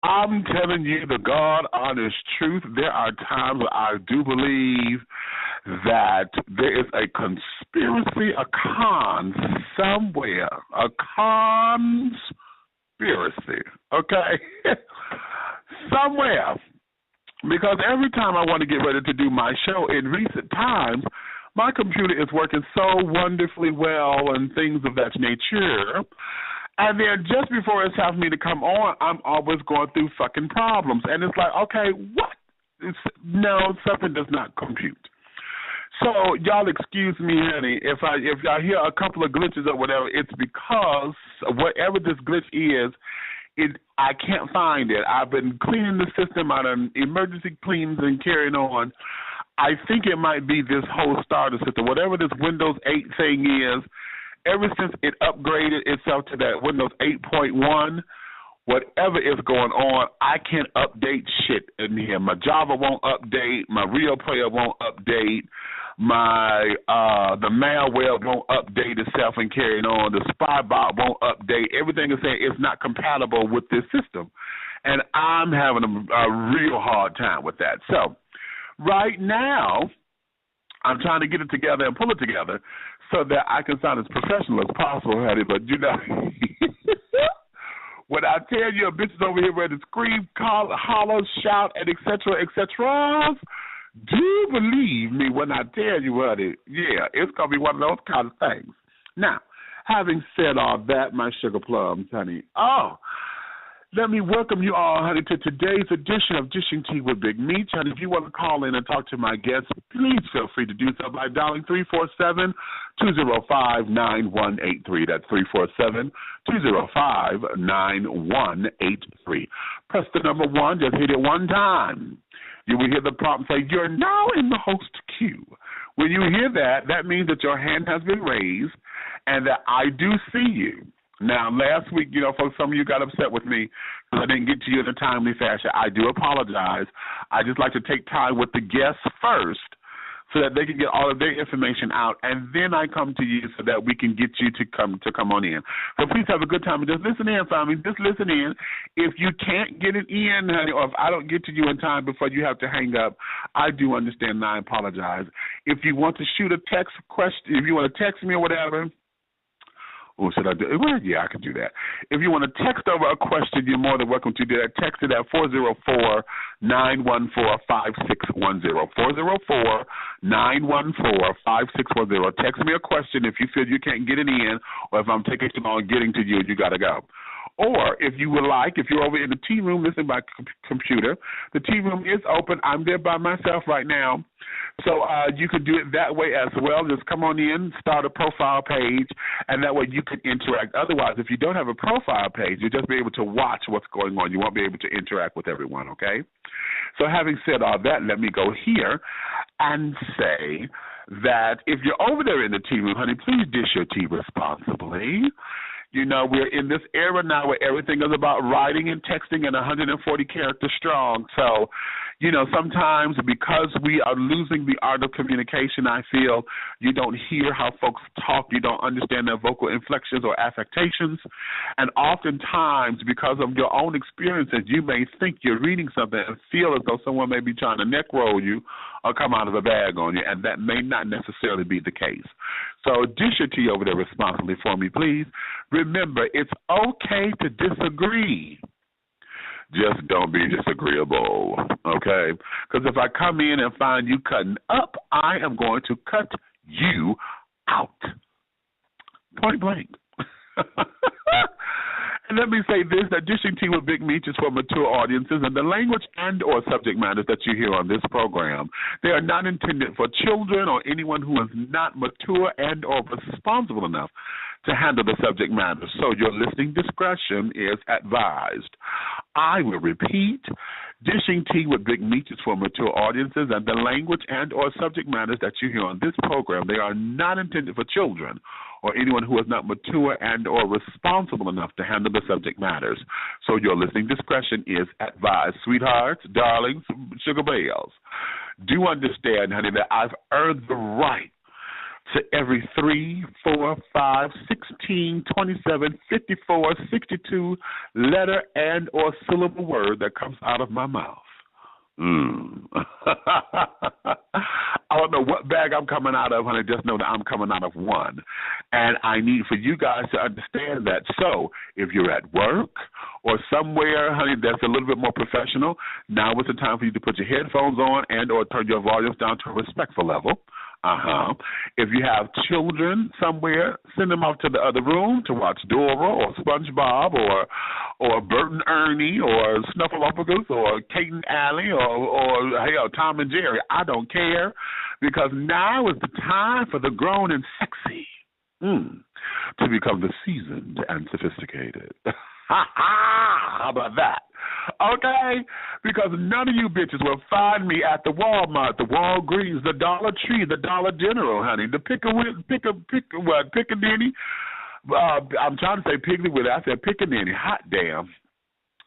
I'm telling you the God honest truth. There are times where I do believe that there is a conspiracy, a con somewhere, a conspiracy, okay? Somewhere. Because every time I want to get ready to do my show in recent times, my computer is working so wonderfully well and things of that nature. And then just before it's time for me to come on, I'm always going through fucking problems. And it's like, okay, what? No, something does not compute. So y'all excuse me, honey, if y'all hear a couple of glitches or whatever, it's because whatever this glitch is, I can't find it. I've been cleaning the system out of emergency cleans and carrying on. I think it might be this whole starter system, whatever this Windows 8 thing is. Ever since it upgraded itself to that Windows 8.1, whatever is going on, I can't update shit in here. My Java won't update. My Real Player won't update. My the malware won't update itself and carry on. The Spybot won't update. Everything is saying it's not compatible with this system, and I'm having a real hard time with that. So right now, I'm trying to get it together and pull it together so that I can sound as professional as possible, honey. But you know, when I tell you a bitch is over here ready to scream, call, holler, shout, and et cetera, do believe me when I tell you, honey, yeah, it's going to be one of those kind of things. Now, having said all that, my sugar plums, honey, let me welcome you all, honey, to today's edition of Dishing Tea with Big Meech. And if you want to call in and talk to my guests, please feel free to do so by dialing 347-205-9183. That's 347-205-9183. Press the number 1, just hit it one time. You will hear the prompt say, "You're now in the host queue." When you hear that, that means that your hand has been raised and that I do see you. Now, last week, you know, folks, some of you got upset with me because I didn't get to you in a timely fashion. I do apologize. I just like to take time with the guests first so that they can get all of their information out, and then I come to you so that we can get you to come on in. So please have a good time and just listen in, family. Just listen in. If you can't get it in, honey, or if I don't get to you in time before you have to hang up, I do understand, and I apologize. If you want to shoot a text question, if you want to text me or whatever, or should I do it? Well, yeah, I can do that. If you want to text over a question, you're more than welcome to do that. Text it at 404-914-5610. 404-914-5610. Text me a question if you feel you can't get it in, or if I'm taking too long getting to you, you got to go. Or if you would like, if you're over in the tea room listening by computer, the tea room is open. I'm there by myself right now. So you can do it that way as well. Just come on in, start a profile page, and that way you can interact. Otherwise, if you don't have a profile page, you'll just be able to watch what's going on. You won't be able to interact with everyone, okay? So having said all that, let me go here and say that if you're over there in the tea room, honey, please dish your tea responsibly. You know, we're in this era now where everything is about writing and texting and 140 characters strong. So, you know, sometimes because we are losing the art of communication, I feel you don't hear how folks talk. You don't understand their vocal inflections or affectations. And oftentimes, because of your own experiences, you may think you're reading something and feel as though someone may be trying to neck roll you or come out of a bag on you, and that may not necessarily be the case. So dish your tea over there responsibly for me, please. Remember, it's okay to disagree. Just don't be disagreeable, okay? Because if I come in and find you cutting up, I am going to cut you out. Point blank. And let me say this, that Dishing Tea with Big Meech is for mature audiences, and the language and or subject matters that you hear on this program, they are not intended for children or anyone who is not mature and or responsible enough to handle the subject matter. So your listening discretion is advised. I will repeat, Dishing Tea with Big Meech is for mature audiences, and the language and or subject matters that you hear on this program, they are not intended for children or anyone who is not mature and or responsible enough to handle the subject matters. So your listening discretion is advised. Sweethearts, darlings, sugar bells, do understand, honey, that I've earned the right to every 3, 4, 5, 16, 27, 54, 62 letter and or syllable word that comes out of my mouth. I don't know what bag I'm coming out of, honey. Just know that I'm coming out of one. And I need for you guys to understand that. So if you're at work or somewhere, honey, that's a little bit more professional, now is the time for you to put your headphones on and or turn your volumes down to a respectful level. If you have children somewhere, send them off to the other room to watch Dora or SpongeBob or Bert and Ernie or Snuffleupagus or Kate and Allie or hell, Tom and Jerry. I don't care, because now is the time for the grown and sexy to become the seasoned and sophisticated. How about that? Okay? Because none of you bitches will find me at the Walmart, the Walgreens, the Dollar Tree, the Dollar General, honey, the Piccadilly. I'm trying to say Piggly I said Piccadilly. Hot damn.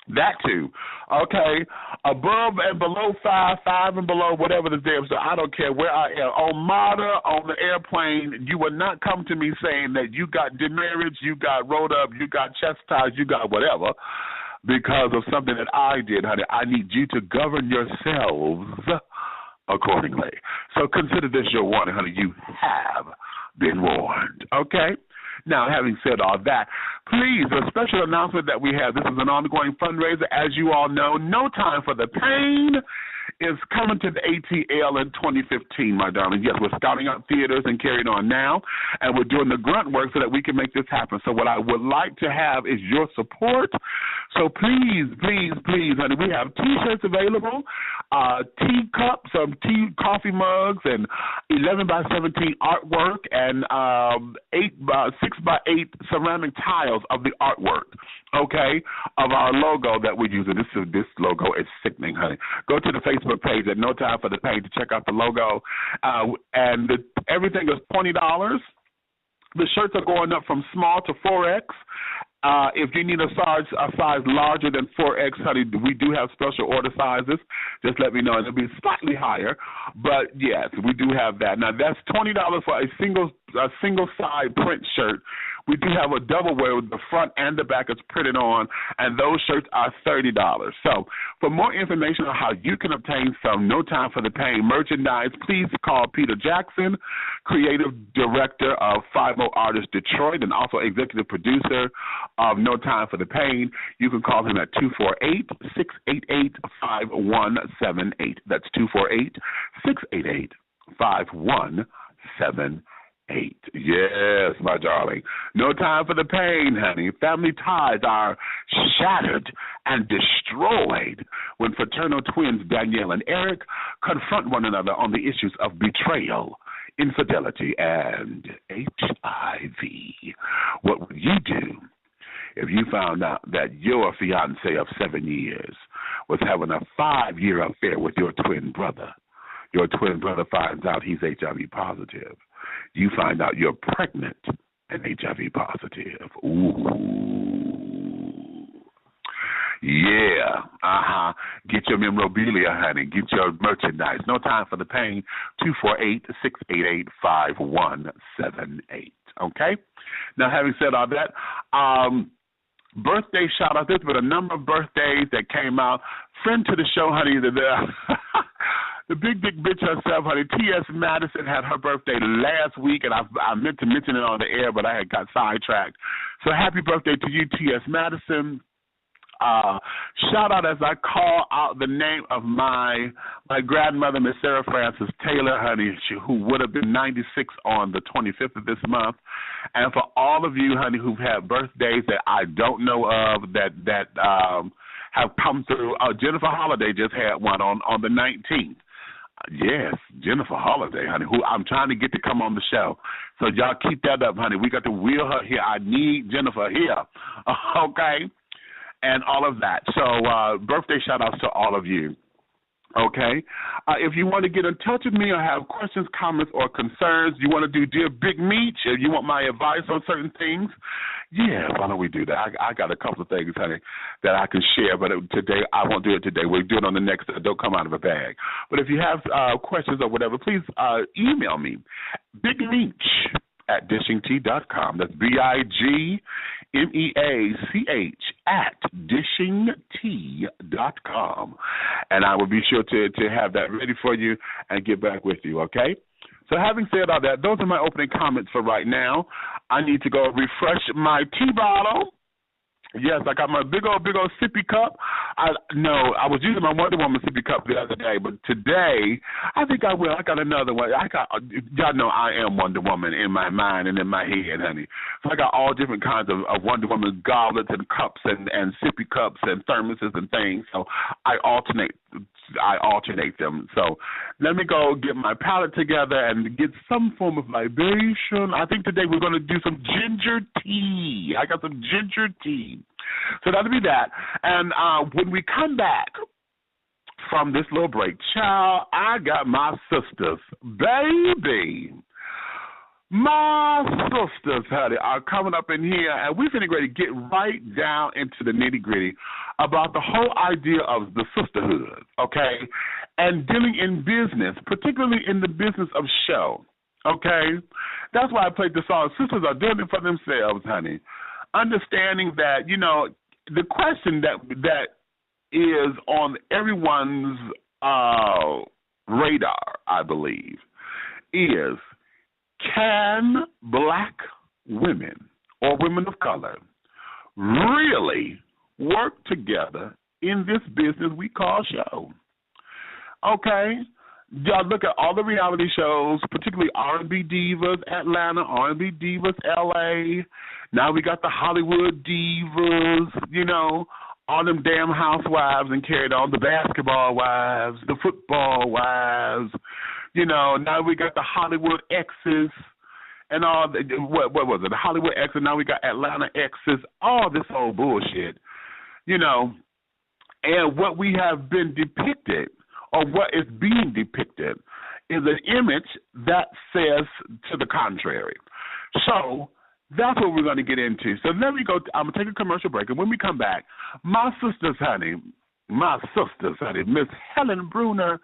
That too. Okay? Above and below 5, 5 and below, whatever the damn. So I don't care where I am. On MATA, on the airplane, you will not come to me saying that you got demerits, you got rolled up, you got chastised, you got whatever, because of something that I did, honey. I need you to govern yourselves accordingly. So consider this your warning, honey. You have been warned. Okay? Now, having said all that, please, a special announcement that we have. This is an ongoing fundraiser. As you all know, No Time for the Pain is coming to the ATL in 2015, my darling. Yes, we're scouting out theaters and carrying on now, and we're doing the grunt work so that we can make this happen. So what I would like to have is your support. So please, please, please, honey, we have T-shirts available, teacups, tea coffee mugs, and 11 by 17 artwork, and 6 by 8 ceramic tiles of the artwork, okay, of our logo that we're using. This logo is sickening, honey. Go to the Facebook page at No Time for the Pain to check out the logo, and everything is $20. The shirts are going up from small to 4X. If you need a size larger than 4X, honey, we do have special order sizes. Just let me know. It'll be slightly higher, but yes, we do have that. Now that's $20 for a single side print shirt. We do have a double wear with the front and the back is printed on, and those shirts are $30. So for more information on how you can obtain some No Time for the Pain merchandise, please call Peter Jackson, Creative Director of 50 Artists Detroit and also Executive Producer of No Time for the Pain. You can call him at 248-688-5178. That's 248-688-5178. Yes, my darling. No time for the pain, honey. Family ties are shattered and destroyed when fraternal twins Danielle and Eric confront one another on the issues of betrayal, infidelity, and HIV. What would you do if you found out that your fiancé of 7 years was having a 5-year affair with your twin brother? Your twin brother finds out he's HIV positive. You find out you're pregnant and HIV positive. Ooh. Yeah. Get your memorabilia, honey. Get your merchandise. No Time for the Pain. 248-688-5178. Okay? Now, having said all that, birthday shout-out. There's been a number of birthdays that came out. Friend to the show, honey, the big bitch herself, honey, T.S. Madison had her birthday last week, and I meant to mention it on the air, but I had got sidetracked. So happy birthday to you, T.S. Madison. Shout out as I call out the name of my grandmother, Miss Sarah Frances Taylor, honey, who would have been 96 on the 25th of this month. And for all of you, honey, who've had birthdays that I don't know of that have come through, Jennifer Holliday just had one on the 19th. Yes, Jennifer Holliday, honey, who I'm trying to get to come on the show. So y'all keep that up, honey. We got to wheel her here. I need Jennifer here, okay, and all of that. So birthday shout-outs to all of you. Okay? If you want to get in touch with me or have questions, comments, or concerns, you want to do Dear Big Meech, if you want my advice on certain things, yeah, why don't we do that? I got a couple of things, honey, that I can share, but today I won't do it today. We'll do it on the next. Don't come out of a bag. But if you have questions or whatever, please email me, bigmeech@dishingtea.com. That's BIGMEACH @dishingtea.com. And I will be sure to have that ready for you and get back with you, okay? So having said all that, those are my opening comments for right now. I need to go refresh my tea bottle. Yes, I got my big old sippy cup. I was using my Wonder Woman sippy cup the other day, but today I think I will. I got another one. Y'all know I am Wonder Woman in my mind and in my head, honey. So I got all different kinds of Wonder Woman goblets and cups and sippy cups and thermoses and things. So I alternate them. So let me go get my palette together and get some form of libation. I think today we're going to do some ginger tea. I got some ginger tea. So that'll be that. And when we come back from this little break, child, I got my sisters, baby. My sisters, honey, are coming up in here, and we're going to get right down into the nitty-gritty about the whole idea of the sisterhood, okay, and dealing in business, particularly in the business of show, okay? That's why I played the song, Sisters Are Doing It For Themselves, honey. Understanding that, the question that is on everyone's radar, I believe, is, can black women or women of color really work together in this business we call show? Okay? Y'all look at all the reality shows, particularly R&B Divas Atlanta, R&B Divas LA. Now we got the Hollywood Divas, all them damn housewives and carried on, the basketball wives, the football wives. Now we got the Hollywood exes and all the, what was it, the Hollywood exes, now we got Atlanta exes, all this old bullshit, and what we have been depicted or what is being depicted is an image that says to the contrary. So that's what we're going to get into. So let me go, I'm going to take a commercial break, and when we come back, my sisters, honey, Miss Helen Bruner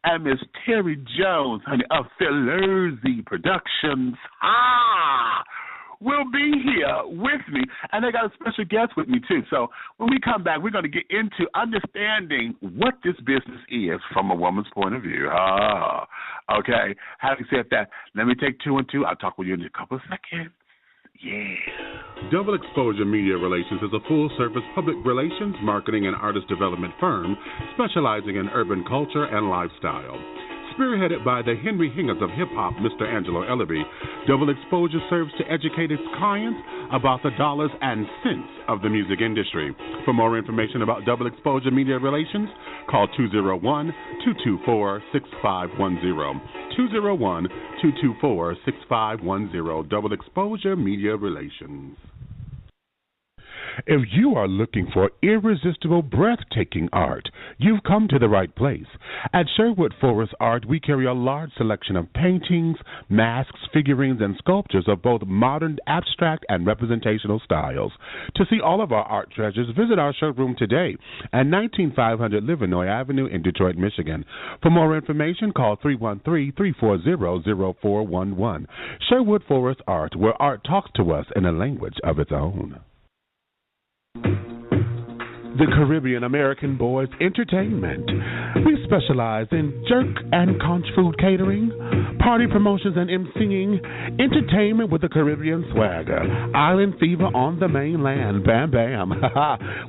and Miss Terry Jones, honey, of Philerzy Productions, will be here with me. And they got a special guest with me, too. So when we come back, we're going to get into understanding what this business is from a woman's point of view. Okay. Having said that, let me take 2 and 2. I'll talk with you in a couple of seconds. Yeah. Double Exposure Media Relations is a full-service public relations, marketing, and artist development firm specializing in urban culture and lifestyle. Spearheaded by the Henry Hingers of hip-hop, Mr. Angelo Ellaby, Double Exposure serves to educate its clients about the dollars and cents of the music industry. For more information about Double Exposure Media Relations, call 201-224-6510. 201-224-6510. Double Exposure Media Relations. If you are looking for irresistible, breathtaking art, you've come to the right place. At Sherwood Forest Art, we carry a large selection of paintings, masks, figurines, and sculptures of both modern, abstract, and representational styles. To see all of our art treasures, visit our showroom today at 19500 Livernois Avenue in Detroit, Michigan. For more information, call 313-340-0411. Sherwood Forest Art, where art talks to us in a language of its own. The Caribbean American Boys Entertainment. We specialize in jerk and conch food catering, party promotions and emceeing, entertainment with the Caribbean swagger, island fever on the mainland, bam bam.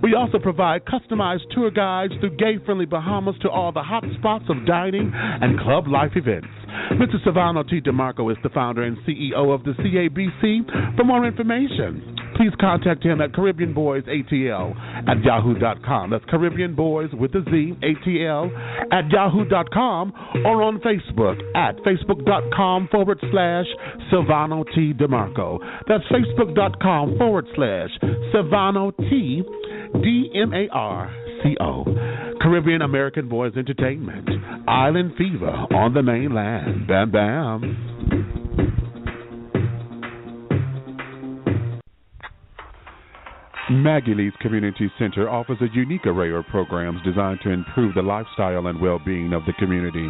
We also provide customized tour guides through gay-friendly Bahamas to all the hot spots of dining and club life events. Mr. Silvano T. DeMarco is the founder and CEO of the CABC. For more information, please contact him at CaribbeanBoysATL@yahoo.com. That's Caribbean Boys with a Z, ATL, at yahoo.com, or on Facebook at Facebook.com/Silvano T. DeMarco. That's Facebook.com/Silvano T. DeMarco. Caribbean American Boys Entertainment. Island Fever on the mainland. Bam, bam. Maggie Lee's Community Center offers a unique array of programs designed to improve the lifestyle and well-being of the community.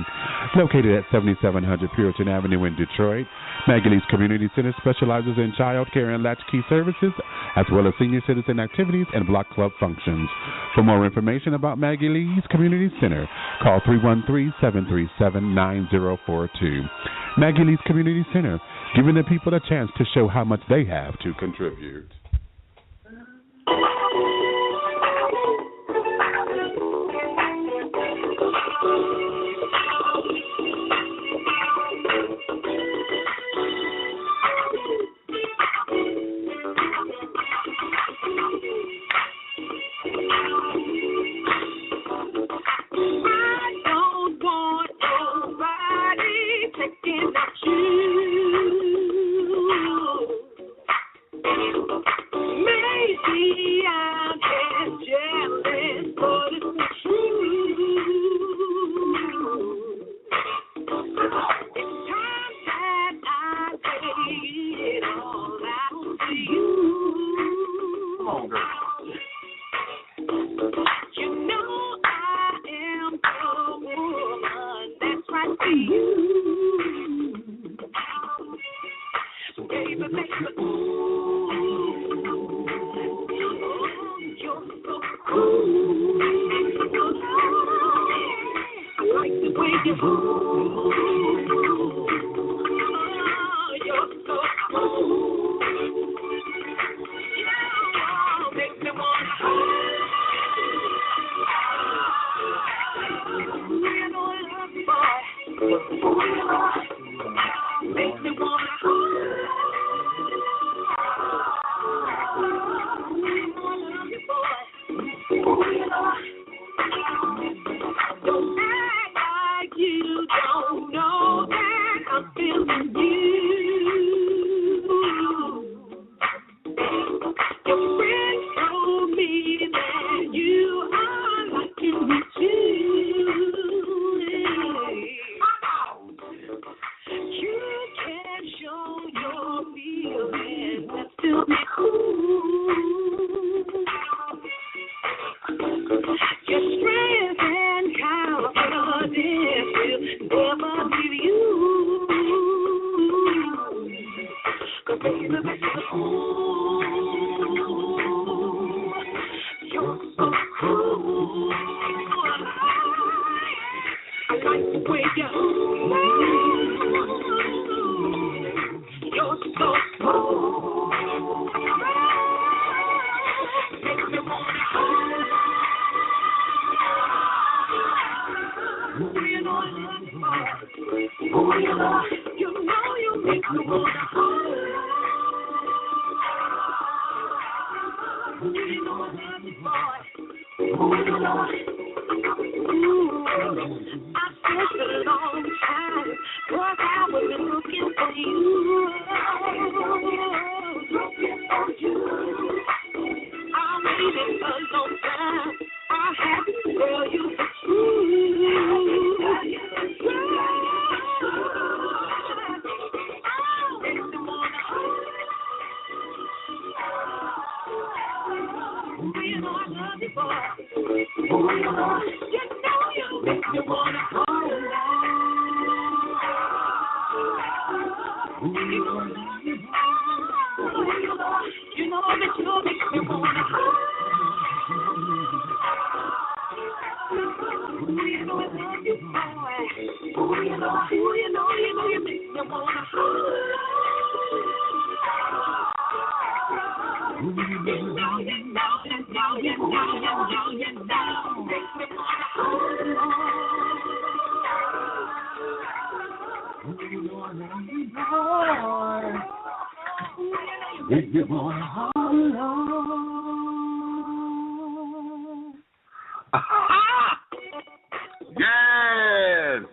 Located at 7700 Puritan Avenue in Detroit, Maggie Lee's Community Center specializes in child care and latchkey services, as well as senior citizen activities and block club functions. For more information about Maggie Lee's Community Center, call 313-737-9042. Maggie Lee's Community Center, giving the people a chance to show how much they have to contribute.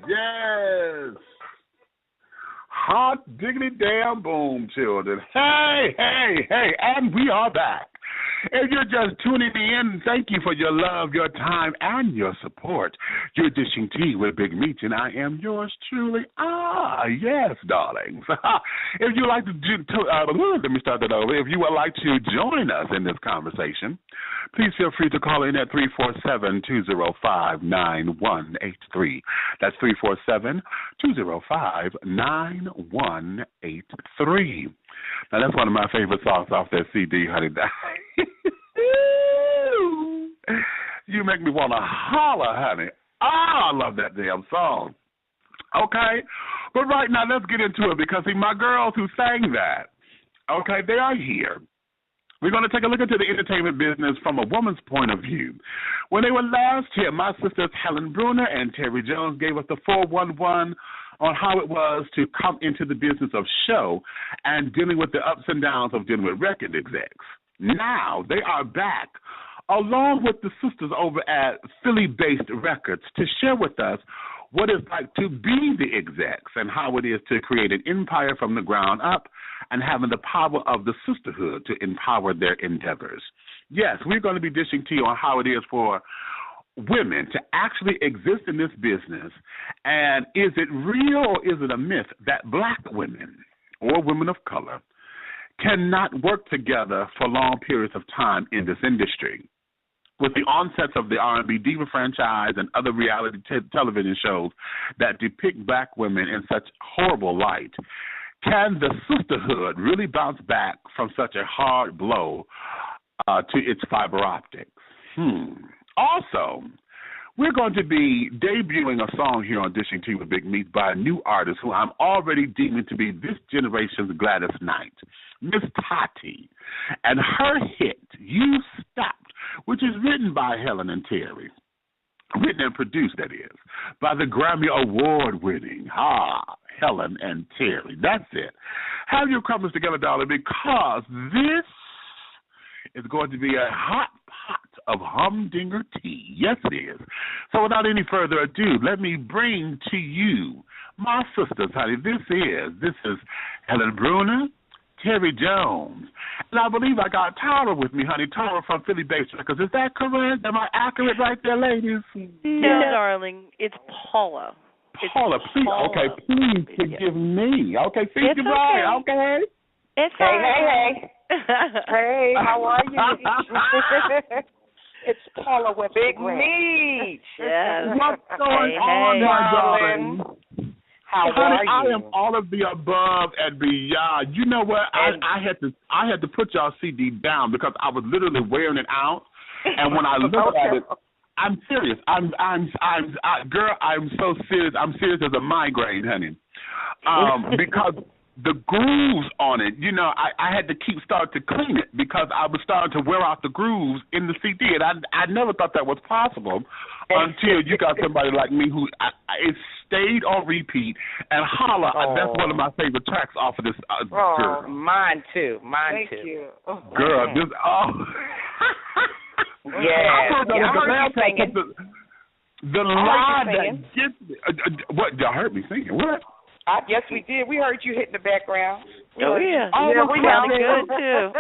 Yes. Hot diggity damn boom, children. Hey, and we are back. If you're just tuning in, thank you for your love, your time, and your support. You're dishing tea with Big Meat, and I am yours truly. Yes, darlings. If you like to let me start that over. If you would like to join us in this conversation, please feel free to call in at 347-205-9183. That's 347-205-9183. Now, that's one of my favorite songs off that CD, honey. You make me want to holler, honey. I love that damn song. Okay? But right now, let's get into it because, see, my girls who sang that, okay, they are here. We're going to take a look into the entertainment business from a woman's point of view. When they were last here, my sisters Helen, Bruner, and Terry Jones gave us the 411 on how it was to come into the business of show and dealing with the ups and downs of dealing with record execs. Now they are back along with the sisters over at PhillyBass'd Records to share with us what it's like to be the execs and how it is to create an empire from the ground up and having the power of the sisterhood to empower their endeavors. Yes, we're going to be dishing tea on how it is for women to actually exist in this business, and is it real or is it a myth that black women or women of color cannot work together for long periods of time in this industry? With the onsets of the R&B Divas Franchise and other reality television shows that depict black women in such horrible light, can the sisterhood really bounce back from such a hard blow to its fiberoptics? Also, we're going to be debuting a song here on Dishing Tea with Big Meat by a new artist who I'm already deeming to be this generation's Gladys Knight, Miss Tati, and her hit, You Stopped, which is written by Helen and Terry. Written and produced, that is, by the Grammy Award-winning Helen and Terry. That's it. Have your crumpets together, darling, because this is going to be a hot pot of humdinger tea. Yes, it is. So without any further ado, let me bring to you my sisters, honey. This is Helen Bruner, Terry Jones, and I believe I got Tara with me, honey. Tara from PhillyBass'd Records. Is that correct? Am I accurate right there, ladies? No, darling. It's Paula. Paula, please. Paula. Okay, please forgive me. Okay, see you right. Okay. It's hey. Hey, how are you? It's Paula with Big Meat. Yes. What's going on, my darling? How honey, are you? I am all of the above and beyond. You know what? I had to put y'all CD down because I was literally wearing it out, and when I looked at it, I'm serious. Girl, I'm so serious. I'm serious as a migraine, honey, because the grooves on it, you know, I had to start to clean it because I was starting to wear out the grooves in the CD, and I never thought that was possible until you got somebody like me who it stayed on repeat. And holla, that's one of my favorite tracks off of this. Girl. Mine too. Thank you. Girl, this yeah. The line that gets me. What? Y'all heard me singing? What? Yes, we did. We heard you hitting the background. Oh, yeah. Oh, yeah, we sounded good, too.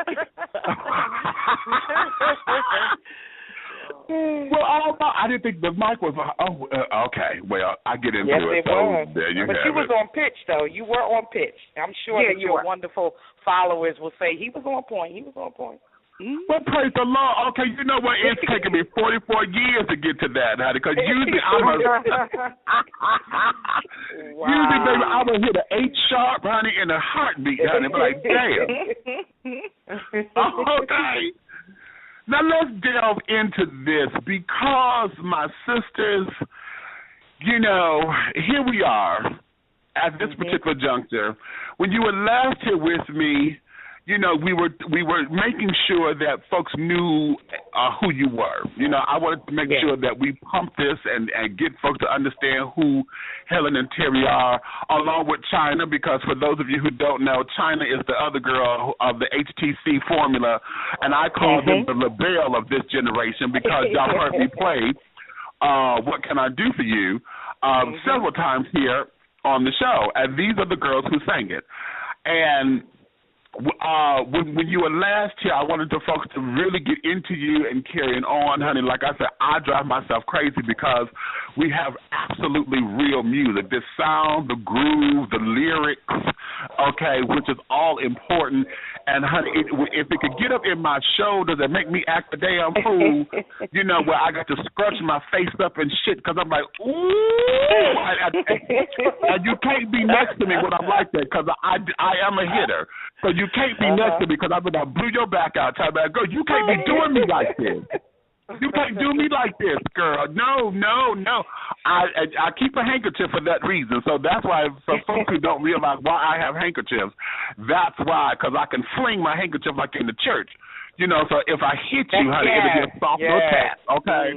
Well, I didn't think the mic was. Okay. Well, I get into yes, it. It was. There you but have you was it. on pitch, though. You were on pitch. I'm sure that your wonderful followers will say he was on point. He was on point. Well, praise the Lord. Okay, you know what? It's taken me 44 years to get to that, honey, because usually usually, baby, I would hit an 8 sharp, honey, in a heartbeat, honey. But like, damn. Okay. Now let's delve into this because my sisters, you know, here we are at this particular juncture. When you were last here with me, you know, we were making sure that folks knew who you were. You know, I wanted to make sure that we pump this and get folks to understand who Helen and Terry are, along with China, because for those of you who don't know, China is the other girl of the HTC formula, and I call them the LaBelle of this generation because y'all heard me play What Can I Do For You several times here on the show, and these are the girls who sang it. And when you were last here, I wanted the folks to really get into you and carrying on, honey. Like I said, I drive myself crazy because we have absolutely real music. The sound, the groove, the lyrics, okay, which is all important. And, honey, if it could get up in my shoulders and make me act a damn fool, you know, where I got to scrunch my face up and shit because I'm like, ooh. And you can't be next to me when I'm like that because I am a hitter. So you can't be next to me because I'm going to blew your back out. Tell me, girl, you can't be doing me like this. You can't do me like this, girl. No. I keep a handkerchief for that reason. So that's why, for folks who don't realize why I have handkerchiefs, that's why, because I can fling my handkerchief like in the church. You know, so if I hit you, honey, it'll be a soft little tap, okay?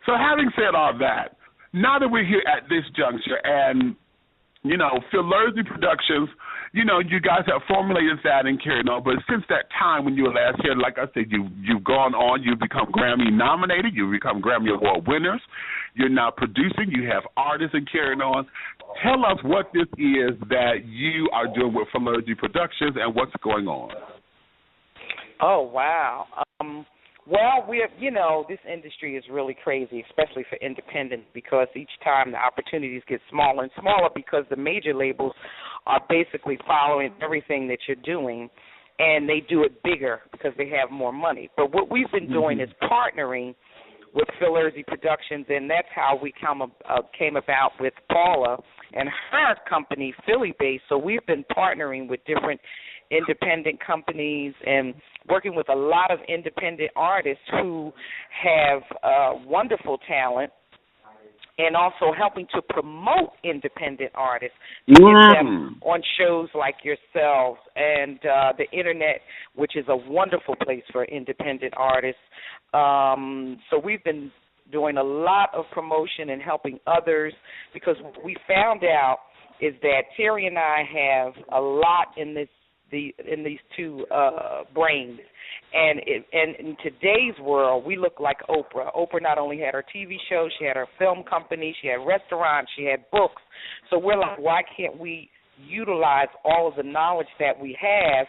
So having said all that, now that we're here at this juncture and, you know, PhillyBass'd Productions, you know, you guys have formulated that and carried on. But since that time when you were last here, like I said, you've gone on, you've become Grammy nominated, you've become Grammy Award winners. You're now producing, you have artists and carrying on. Tell us what this is that you are doing with PhillyBass'd Productions and what's going on. Oh, wow. Well, this industry is really crazy, especially for independent, because each time the opportunities get smaller and smaller because the major labels are basically following everything that you're doing, and they do it bigger because they have more money. But what we've been doing is partnering with PhillyBass'd Productions, and that's how we came about with Paula and her company, PhillyBass'd. So we've been partnering with different independent companies and working with a lot of independent artists who have wonderful talent, and also helping to promote independent artists, to get them on shows like yourselves and the Internet, which is a wonderful place for independent artists. So we've been doing a lot of promotion and helping others, because what we found out is that Terry and I have a lot in these two brains. And in today's world, we look like Oprah. Oprah not only had her TV show, she had her film company, she had restaurants, she had books. So we're like, why can't we utilize all of the knowledge that we have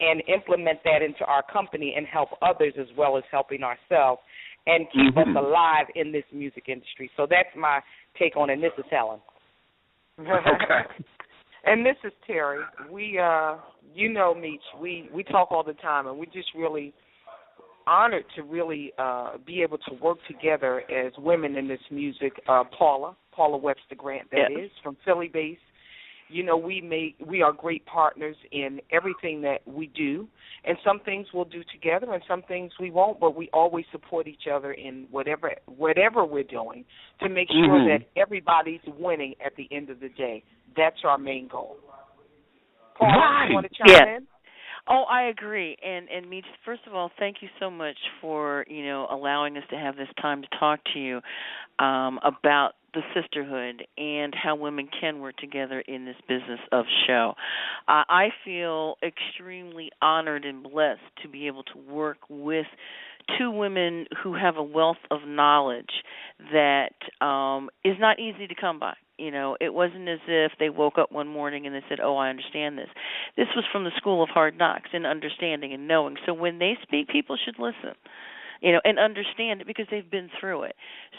and implement that into our company and help others as well as helping ourselves and keep us alive in this music industry? So that's my take on it. And this is Helen. Okay. And this is Terry. We, Meech, we talk all the time, and we're just really honored to really be able to work together as women in this music. Paula Webster Grant, that is, from PhillyBass'd. You know, we are great partners in everything that we do, and some things we'll do together and some things we won't, but we always support each other in whatever we're doing to make sure that everybody's winning at the end of the day. That's our main goal. Paul, you want to chime in? Oh, I agree. And Meech, first of all, thank you so much for, allowing us to have this time to talk to you about the sisterhood and how women can work together in this business of show. I feel extremely honored and blessed to be able to work with two women who have a wealth of knowledge that is not easy to come by. It wasn't as if they woke up one morning and they said, oh, I understand this. This was from the school of hard knocks and understanding and knowing. So when they speak, people should listen, and understand it because they've been through it.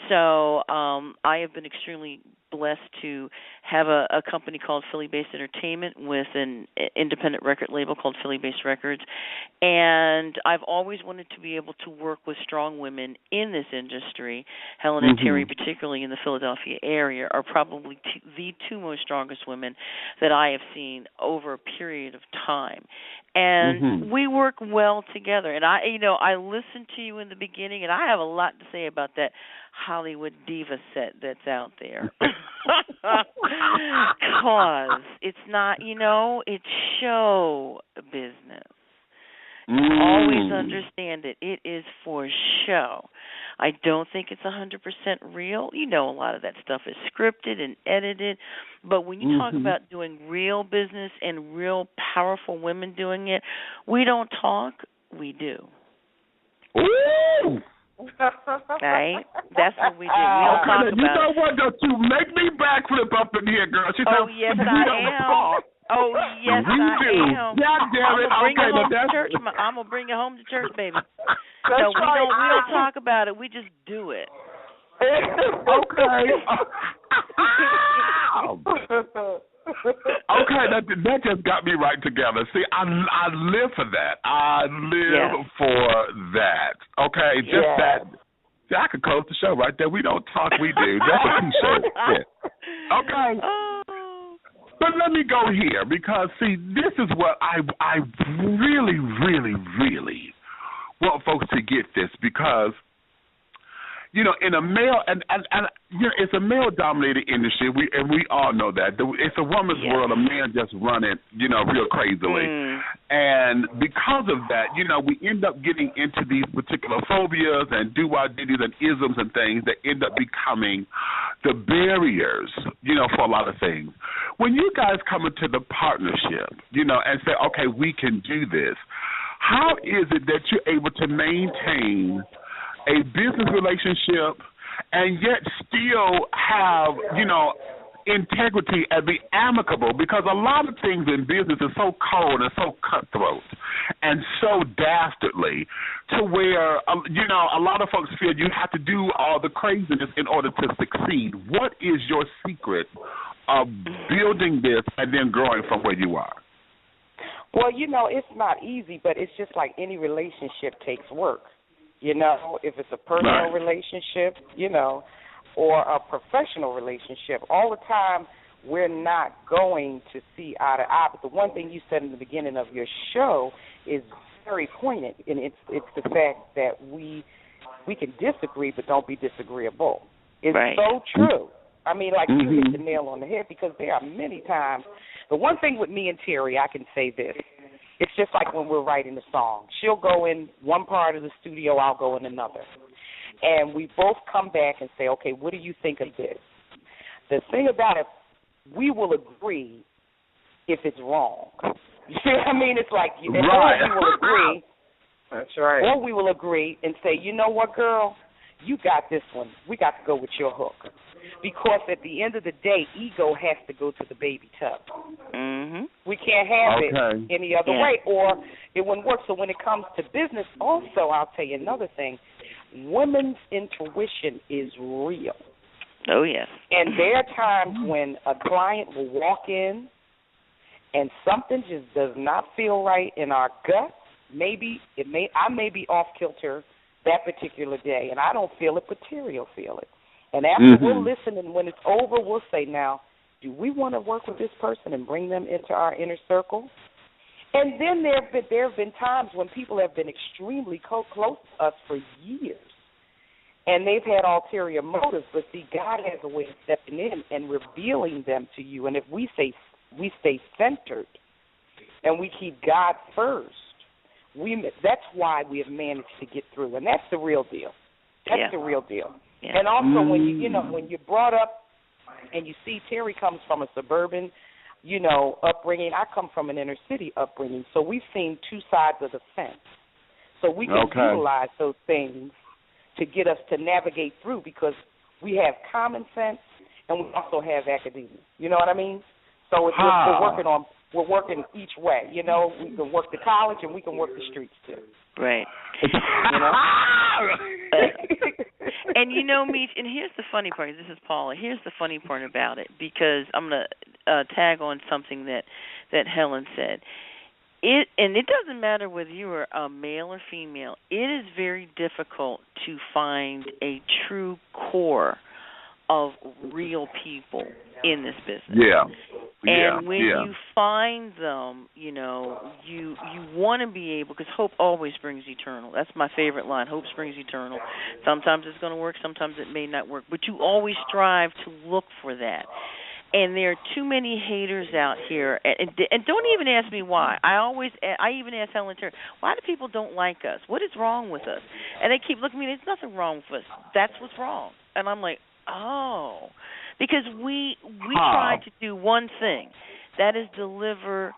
So I have been extremely blessed to have a company called PhillyBass'd Entertainment with an independent record label called PhillyBass'd Records. And I've always wanted to be able to work with strong women in this industry. Helen and Terry, particularly in the Philadelphia area, are probably the two most strongest women that I have seen over a period of time. And we work well together. And I listened to you in the beginning, and I have a lot to say about that Hollywood diva set that's out there. Because it's not, it's show business. Always understand it. It is for show. I don't think it's 100% real. A lot of that stuff is scripted and edited. But when you talk about doing real business and real powerful women doing it, we don't talk, we do. Ooh! Right? That's what we do. We don't talk about it. You know what, though, to make me backflip up in here, girl. She oh, said, yes, I am. Oh, yes, we I do. am. God damn it. I'm going to bring Okay, it home that's... to church. I'm going to bring it home to church, baby. So we don't talk about it. We just do it. Okay. Okay, that just got me right together. See, I live for that. I live for that. Okay, just that. See, I could close the show right there. We don't talk, we do. That's a T-shirt. Yeah. Okay. But let me go here because, see, this is what I really, really, really want folks to get this because, you know, in a male and you know, it's a male-dominated industry. We all know that. It's a woman's world. A man just run it, you know, real crazily. And because of that, you know, we end up getting into these particular phobias and do-wah-diddies and isms and things that end up becoming the barriers, you know, for a lot of things. When you guys come into the partnership, you know, and say, okay, we can do this, how is it that you're able to maintain a business relationship and yet still have, you know, integrity and be amicable? Because a lot of things in business are so cold and so cutthroat and so dastardly to where, you know, a lot of folks feel you have to do all the craziness in order to succeed. What is your secret of building this and then growing from where you are? Well, you know, it's not easy, but it's just like any relationship takes work. You know, if it's a personal relationship, you know, or a professional relationship, all the time we're not going to see eye to eye. But the one thing you said in the beginning of your show is very poignant, and it's the fact that we can disagree but don't be disagreeable. It's so true. I mean, like you hit the nail on the head because there are many times. The one thing with me and Terry, I can say this. It's just like when we're writing a song. She'll go in one part of the studio, I'll go in another. And we both come back and say, okay, what do you think of this? The thing about it, we will agree if it's wrong. You see what I mean? It's like, or we will agree. That's right. Or we will agree and say, you know what, girl? You got this one. We got to go with your hook. Because at the end of the day, ego has to go to the baby tub. We can't have it any other way, or it wouldn't work. So when it comes to business, also, I'll tell you another thing. Women's intuition is real. Oh, yes. And there are times when a client will walk in and something just does not feel right in our gut. I may be off kilter that particular day, and I don't feel it, but Terry will feel it. And after we'll listen, and when it's over, we'll say, now, do we want to work with this person and bring them into our inner circle? And then there have been times when people have been extremely close to us for years, and they've had ulterior motives. But see, God has a way of stepping in and revealing them to you. And if we stay centered and we keep God first, that's why we have managed to get through. And that's the real deal. That's the real deal. Yeah. And also when you're brought up and you see Terry comes from a suburban, you know, upbringing. I come from an inner city upbringing, so we've seen two sides of the fence. So we can utilize those things to get us to navigate through because we have common sense and we also have academia. You know what I mean? So it's we're working each way. You know, we can work the college and we can work the streets too. Right. You know? And you know, Meech, and here's the funny part. This is Paula. Here's the funny part about it, because I'm going to tag on something that Helen said. It doesn't matter whether you are a male or female. It is very difficult to find a true core of real people in this business. Yeah. And when you find them, you know, you want to be able, because hope always springs eternal. That's my favorite line, hope springs eternal. Sometimes it's going to work, sometimes it may not work, but you always strive to look for that. And there are too many haters out here, and don't even ask me why. I even ask Helen Terry, why do people don't like us? What is wrong with us? And they keep looking at me, there's nothing wrong with us. That's what's wrong. And I'm like, oh, because we try to do one thing, that is deliver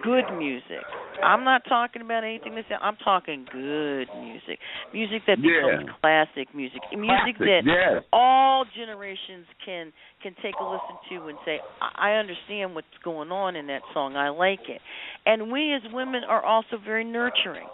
good music. I'm not talking about anything that's. I'm talking good music, music that becomes classic music, music that all generations can take a listen to and say, I understand what's going on in that song. I like it. And we as women are also very nurturing.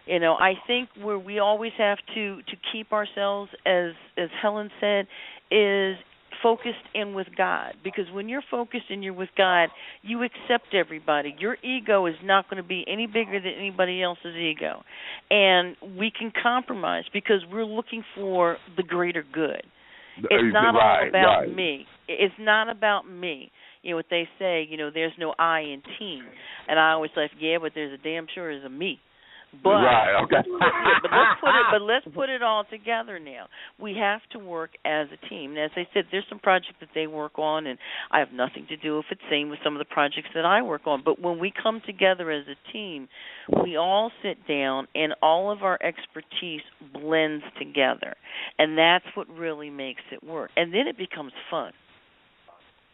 You know, I think where we always have to keep ourselves, as Helen said, is focused in with God. Because when you're focused and you're with God, you accept everybody. Your ego is not going to be any bigger than anybody else's ego. And we can compromise because we're looking for the greater good. It's not all about me. It's not about me. You know what they say, you know, there's no I in team. And I always like, yeah, but there's a damn sure is a me. But, but let's put it all together now. We have to work as a team. And as I said, there's some projects that they work on, and I have nothing to do with it. Same with some of the projects that I work on. But when we come together as a team, we all sit down, and all of our expertise blends together. And that's what really makes it work. And then it becomes fun.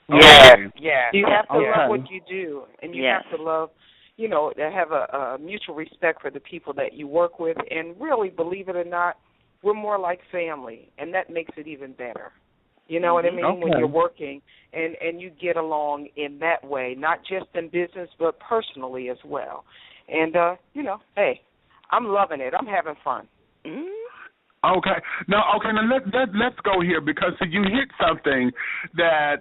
Yeah. You have to love what you do, and you have to love, you know, to have a mutual respect for the people that you work with, and really, believe it or not, we're more like family, and that makes it even better. You know what I mean? When you're working, and you get along in that way, not just in business, but personally as well. And, you know, hey, I'm loving it. I'm having fun. Okay. Now let's go here, because you hit something that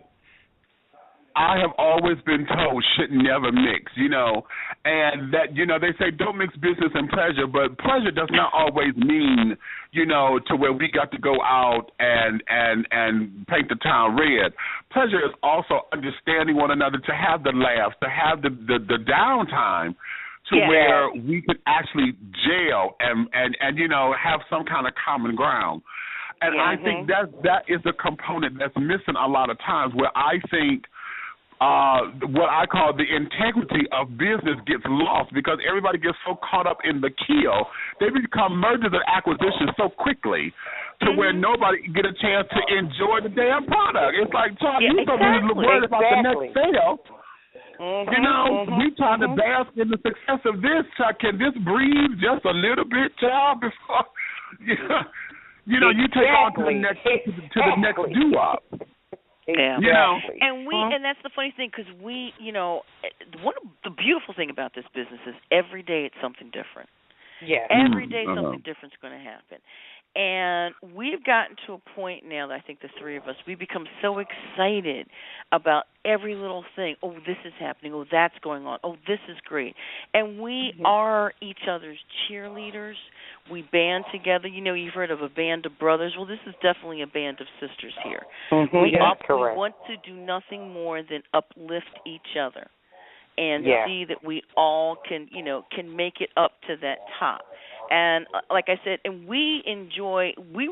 I have always been told should never mix, you know, and that, you know, they say don't mix business and pleasure, but pleasure does not always mean, you know, to where we got to go out and paint the town red. Pleasure is also understanding one another, to have the laughs, to have the downtime, to where we could actually gel and you know, have some kind of common ground. And I think that is a component that's missing a lot of times, where I think what I call the integrity of business gets lost, because everybody gets so caught up in the kill. They become mergers and acquisitions so quickly to where nobody get a chance to enjoy the damn product. It's like, Charlie, you're so busy worried about the next sale. You know, we trying to bask in the success of this. Can this breathe just a little bit, child, before you know you take on to the next doo-wop. Yeah. You know, and that's the funny thing, because we, you know, one of the beautiful thing about this business is every day it's something different. Yeah. Every day something different is going to happen. And we've gotten to a point now that I think the three of us, we become so excited about every little thing. Oh, this is happening. Oh, that's going on. Oh, this is great. And we are each other's cheerleaders. We band together. You know, you've heard of a band of brothers. Well, this is definitely a band of sisters here. We want to do nothing more than uplift each other and see that we all can make it up to that top. And like I said, and we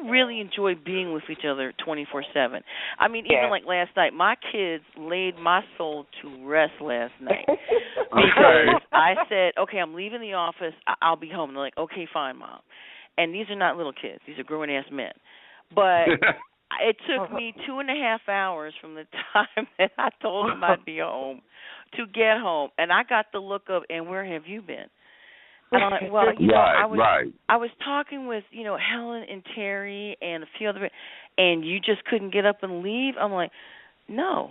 really enjoy being with each other 24/7. I mean, even like last night, my kids laid my soul to rest last night because I said, okay, I'm leaving the office. I'll be home. And they're like, okay, fine, Mom. And these are not little kids. These are grown-ass men. But it took me 2.5 hours from the time that I told them I'd be home to get home. And I got the look of, and where have you been? And I'm like, well, you know, I was talking with, you know, Helen and Terry and a few other, and you just couldn't get up and leave. I'm like, no.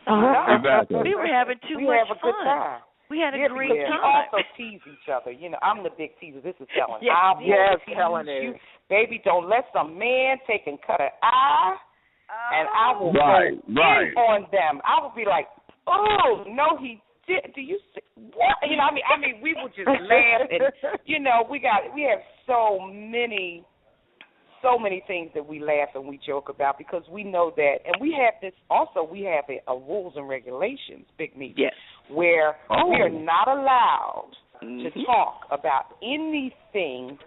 Exactly. We were having too much fun. Good time. We had a great time. We also tease each other. You know, I'm the big teaser. This is Helen. Helen is. Baby, don't let some man take and cut an eye, and I will go in on them. I will be like, oh, no, he did. Do you see? What? You know, I mean, we will just laugh, and you know, we have so many things that we laugh and we joke about, because we know that, and we have this also. We have a rules and regulations, Big Meat, where we are not allowed to talk about anything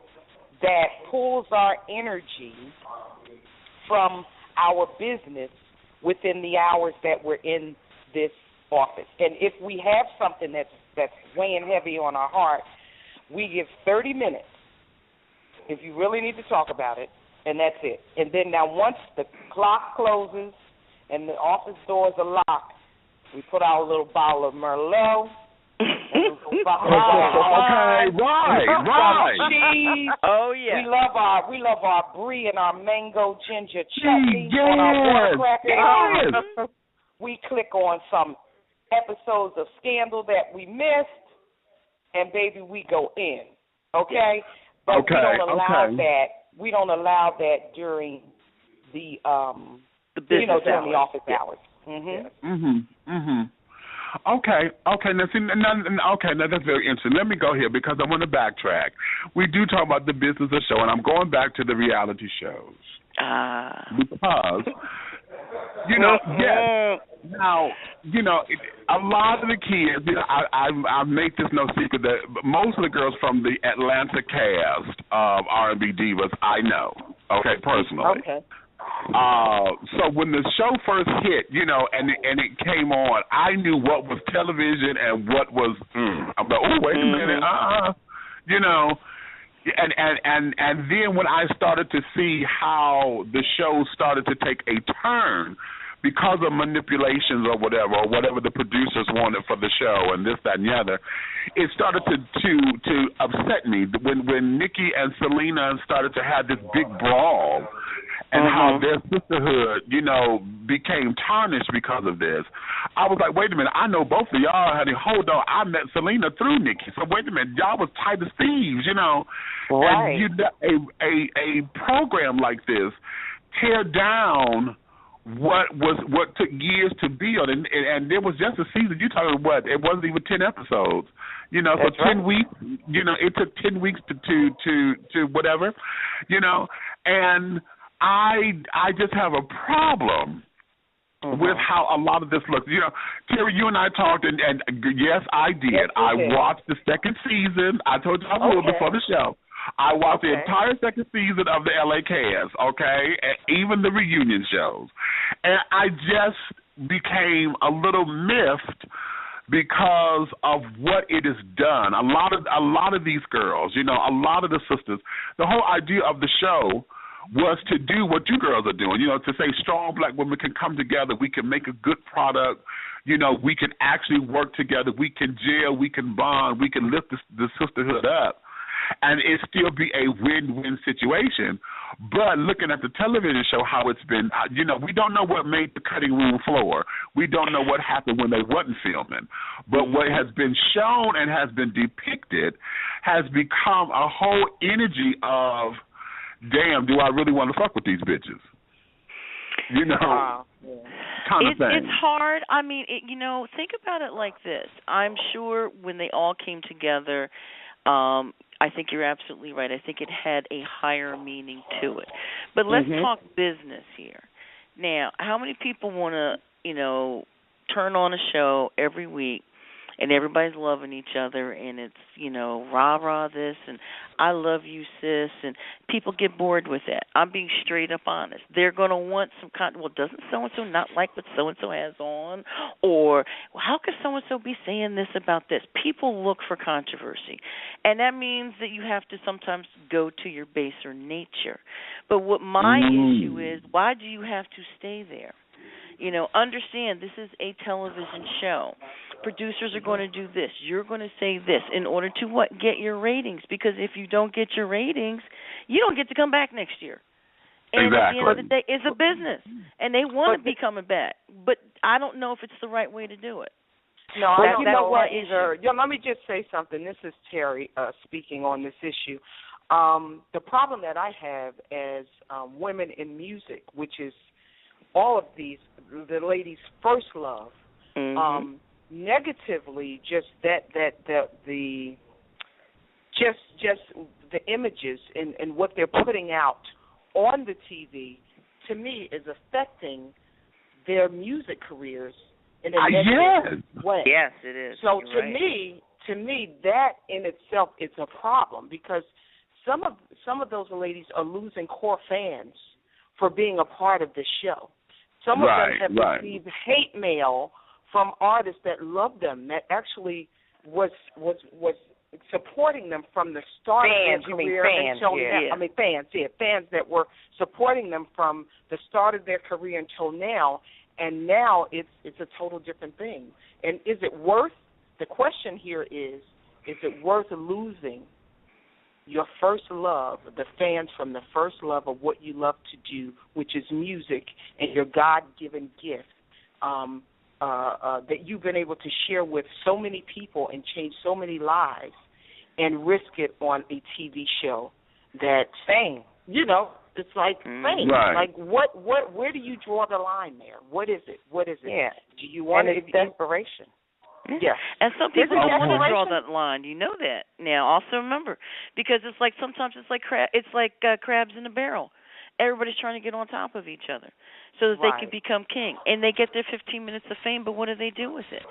that pulls our energy from our business within the hours that we're in this office. And if we have something that's weighing heavy on our heart, we give 30 minutes if you really need to talk about it, and that's it. And then now once the clock closes and the office doors are locked, we put out a little bottle of Merlot, Okay, right. Cheese. Oh yeah. We love our brie and our mango ginger chutney on our water crackers. Yes. We click on some episodes of Scandal that we missed, and baby, we go in. Okay? But we don't allow that. We don't allow that during the business hours. during the office hours. Okay. Now that's very interesting. Let me go here because I want to backtrack. We do talk about the business of the show, and I'm going back to the reality shows. Because, yes. Now, a lot of the kids, I make this no secret that most of the girls from the Atlanta cast of R&B Divas I know, personally. Okay. So when the show first hit, and it came on, I knew what was television and what was. I'm like, oh, wait a minute, And then when I started to see how the show started to take a turn because of manipulations or whatever the producers wanted for the show and this, that, and the other, it started to upset me when Nikki and Selena started to have this big brawl. And how their sisterhood, became tarnished because of this. I was like, wait a minute, I know both of y'all, honey. Hold on, I met Selena through Nikki. So wait a minute, y'all was tight as thieves, Right. And a program like this tear down what took years to build, and there was just a season. You talking about it wasn't even 10 episodes. That's for 10 weeks. It took 10 weeks to whatever. And I just have a problem with how a lot of this looks. Terry, you and I talked, and yes, I did. Yes, I watched the second season. I told you I would before the show. I watched the entire second season of the LA cast, and even the reunion shows. And I just became a little miffed because of what it has done. A lot of these girls, a lot of the sisters, the whole idea of the show was to do what you girls are doing, to say strong black women can come together, we can make a good product, we can actually work together, we can gel, we can bond, we can lift the sisterhood up, and it still be a win-win situation. But looking at the television show, how it's been, we don't know what made the cutting room floor. We don't know what happened when they wasn't filming. But what has been shown and has been depicted has become a whole energy of, damn, do I really want to fuck with these bitches? Kind of thing. It's hard. I mean, think about it like this. I'm sure when they all came together, I think you're absolutely right. I think it had a higher meaning to it. But let's talk business here. Now, how many people want to, turn on a show every week and everybody's loving each other and it's, rah-rah this and I love you, sis, and people get bored with that. I'm being straight up honest. They're going to want some well, doesn't so-and-so not like what so-and-so has on? Or how could so-and-so be saying this about this? People look for controversy. And that means that you have to sometimes go to your baser nature. But what my issue is, why do you have to stay there? Understand this is a television show. Producers are going to do this. You're going to say this in order to what? Get your ratings. Because if you don't get your ratings, you don't get to come back next year. And at the end of the day, it's a business. And they want to be coming back. But I don't know if it's the right way to do it. No, I don't know what either. Let me just say something. This is Terry speaking on this issue. The problem that I have as women in music, which is all of the ladies' first love, negatively, just the images and what they're putting out on the TV, to me, is affecting their music careers in a negative way. Yes, it is. So You're to me, that in itself is a problem because some of those ladies are losing core fans for being a part of the show. Some of them have received hate mail from artists that love them, that actually was supporting them from the start of their career until now. I mean, fans that were supporting them from the start of their career until now, and now it's a total different thing. And is it worth the question here is it worth losing your first love, the fans from the first love of what you love to do, which is music, and your God-given gift that you've been able to share with so many people and change so many lives, and risk it on a TV show that fame, it's like fame. Right. Like where do you draw the line there? What is it? Yeah. Do you want it's desperation. Yes. And some people don't want to draw that line. You know that. Now, also remember, because it's like sometimes it's like crabs in a barrel. Everybody's trying to get on top of each other so that they can become king. And they get their 15 minutes of fame, but what do they do with it?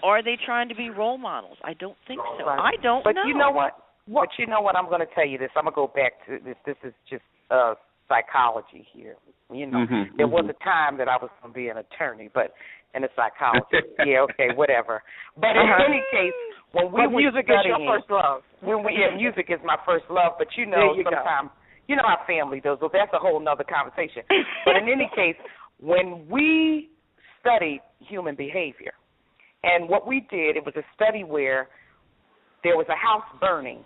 Are they trying to be role models? I don't think so. Right. I don't know. But you know what? But you know what? I'm going to tell you this. I'm going to go back to this. This is just psychology here. There was a time that I was going to be an attorney, and a psychologist. Yeah, okay, whatever. But in any case, when we were music studying, is your first love. Music is my first love. But sometimes, how family does. So that's a whole nother conversation. But in any case, when we studied human behavior, and what we did, it was a study where there was a house burning.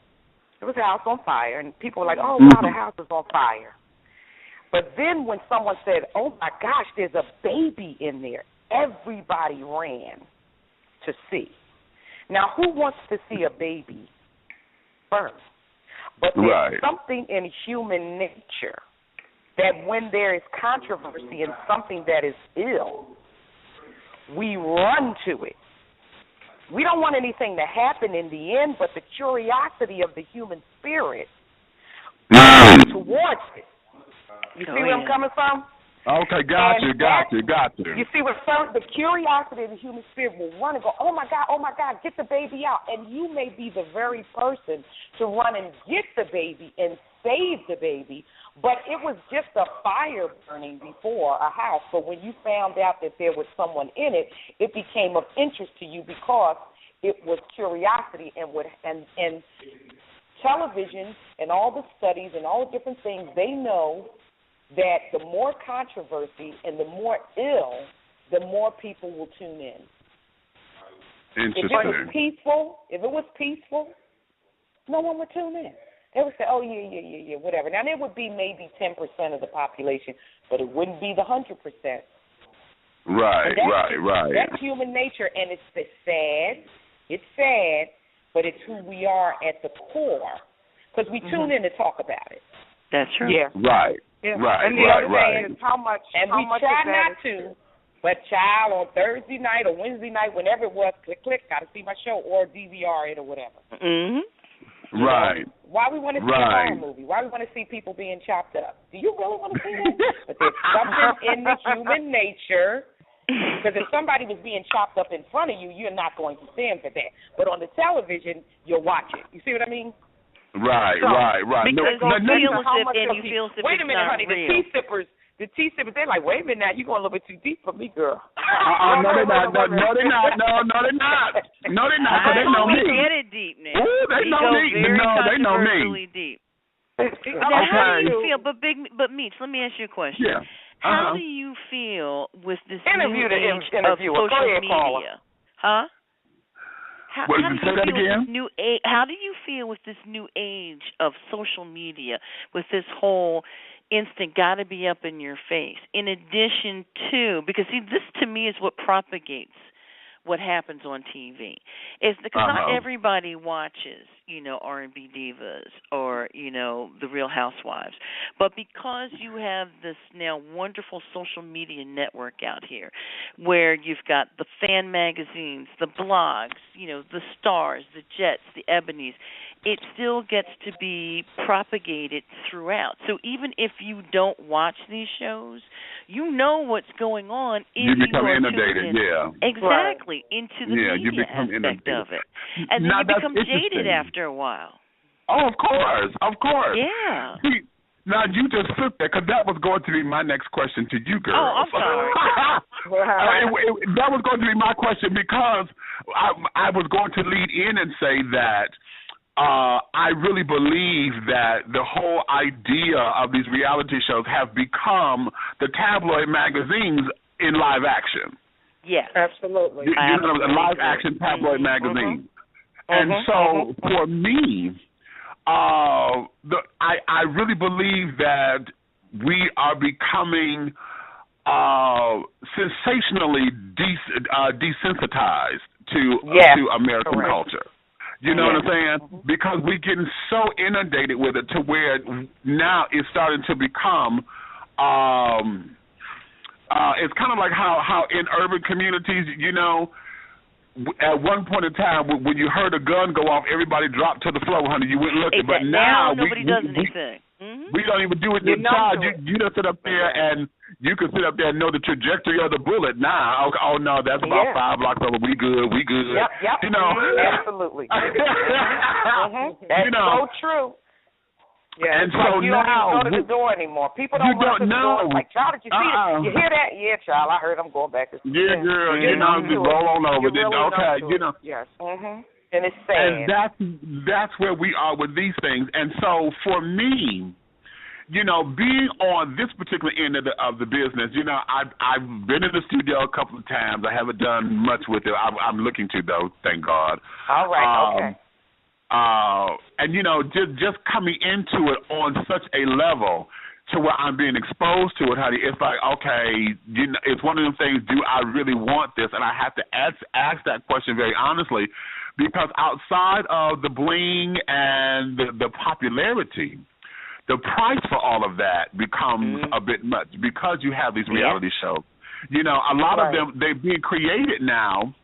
There was a house on fire, and people were like, oh, wow, the house is on fire. But then when someone said, oh, my gosh, there's a baby in there, everybody ran to see. Now, who wants to see a baby burn? But there's something in human nature that when there is controversy in something that is ill, we run to it. We don't want anything to happen in the end, but the curiosity of the human spirit towards it. You see where I'm coming from? Okay, got you. You see what the curiosity of the human spirit will run and go, oh my God, get the baby out. And you may be the very person to run and get the baby and save the baby, but it was just a fire burning before a house. But when you found out that there was someone in it, it became of interest to you because it was curiosity and television and all the studies and all the different things, they know that the more controversy and the more ill, the more people will tune in. Interesting. If it was peaceful, no one would tune in. They would say, oh, yeah, whatever. Now, there would be maybe 10% of the population, but it wouldn't be the 100%. Right. That's human nature, and it's sad, but it's who we are at the core, because we tune in to talk about it. That's true. Yeah. Right. Yeah. Right. And the other thing is how much. And we try not to, but child, on Thursday night or Wednesday night, whenever it was, click, got to see my show or DVR it or whatever. Mm-hmm. Right. Why we want to see a horror movie? Why we want to see people being chopped up? Do you really want to see that? But there's something in the human nature. Because if somebody was being chopped up in front of you, you're not going to stand for that. But on the television, you'll watch it. You see what I mean? Right. Because you feel as if wait a minute, honey. Real. The tea sippers, they're like, wait a minute now, you're going a little bit too deep for me, girl. No, they're not. No, they're not. Because they know me. We get it deep now. Ooh, they know me. No, they know me. Really deep. Okay. How do you feel? But Meech, let me ask you a question. Yeah. How do you feel with this new age of social media? Huh? How do you feel with this new age of social media, with this whole instant got to be up in your face, in addition to, because see, this to me is what propagates what happens on TV. It's because not everybody watches, R&B Divas or, The Real Housewives. But because you have this now wonderful social media network out here where you've got the fan magazines, the blogs, the stars, the Jets, the Ebonies, it still gets to be propagated throughout. So even if you don't watch these shows, you know what's going on. You become inundated, Exactly, into the media aspect of it. And then you become jaded after a while. Oh, of course. Yeah. See, now, you just flipped that, because that was going to be my next question to you, girl. Oh, I'm sorry. That was going to be my question, because I was going to lead in and say that I really believe that the whole idea of these reality shows have become the tabloid magazines in live action. Yes. Absolutely. You know, a live action tabloid magazine. And so for me, I really believe that we are becoming sensationally desensitized to American culture. You know what I'm saying? Because we're getting so inundated with it to where now it's starting to become it's kind of like how in urban communities, you know, at one point in time, when you heard a gun go off, everybody dropped to the floor, honey. You wouldn't look. But now nobody does anything. We don't even do it inside. You just sit up there and you can sit up there and know the trajectory of the bullet. Now, oh no, that's about 5 blocks over. We good. Yep. You know, absolutely. That's you know, so true. Yeah, and so you now don't even go to the door anymore. People don't run to the door. It's like, child, did you see it? You hear that? Yeah, child, I heard. I'm going back to sleep. Yeah, girl. You know, just roll on over. Okay, you know. Yes. And it's sad. And that's where we are with these things. And so for me, you know, being on this particular end of the business, you know, I've been in the studio a couple of times. I haven't done much with it. I'm looking to, though, thank God. All right, okay. And, you know, just coming into it on such a level to where I'm being exposed to it, honey, it's like, okay, you know, it's one of them things, do I really want this? And I have to ask that question very honestly, because outside of the bling and the popularity, the price for all of that becomes a bit much because you have these reality shows. You know, a lot of them, they're being created now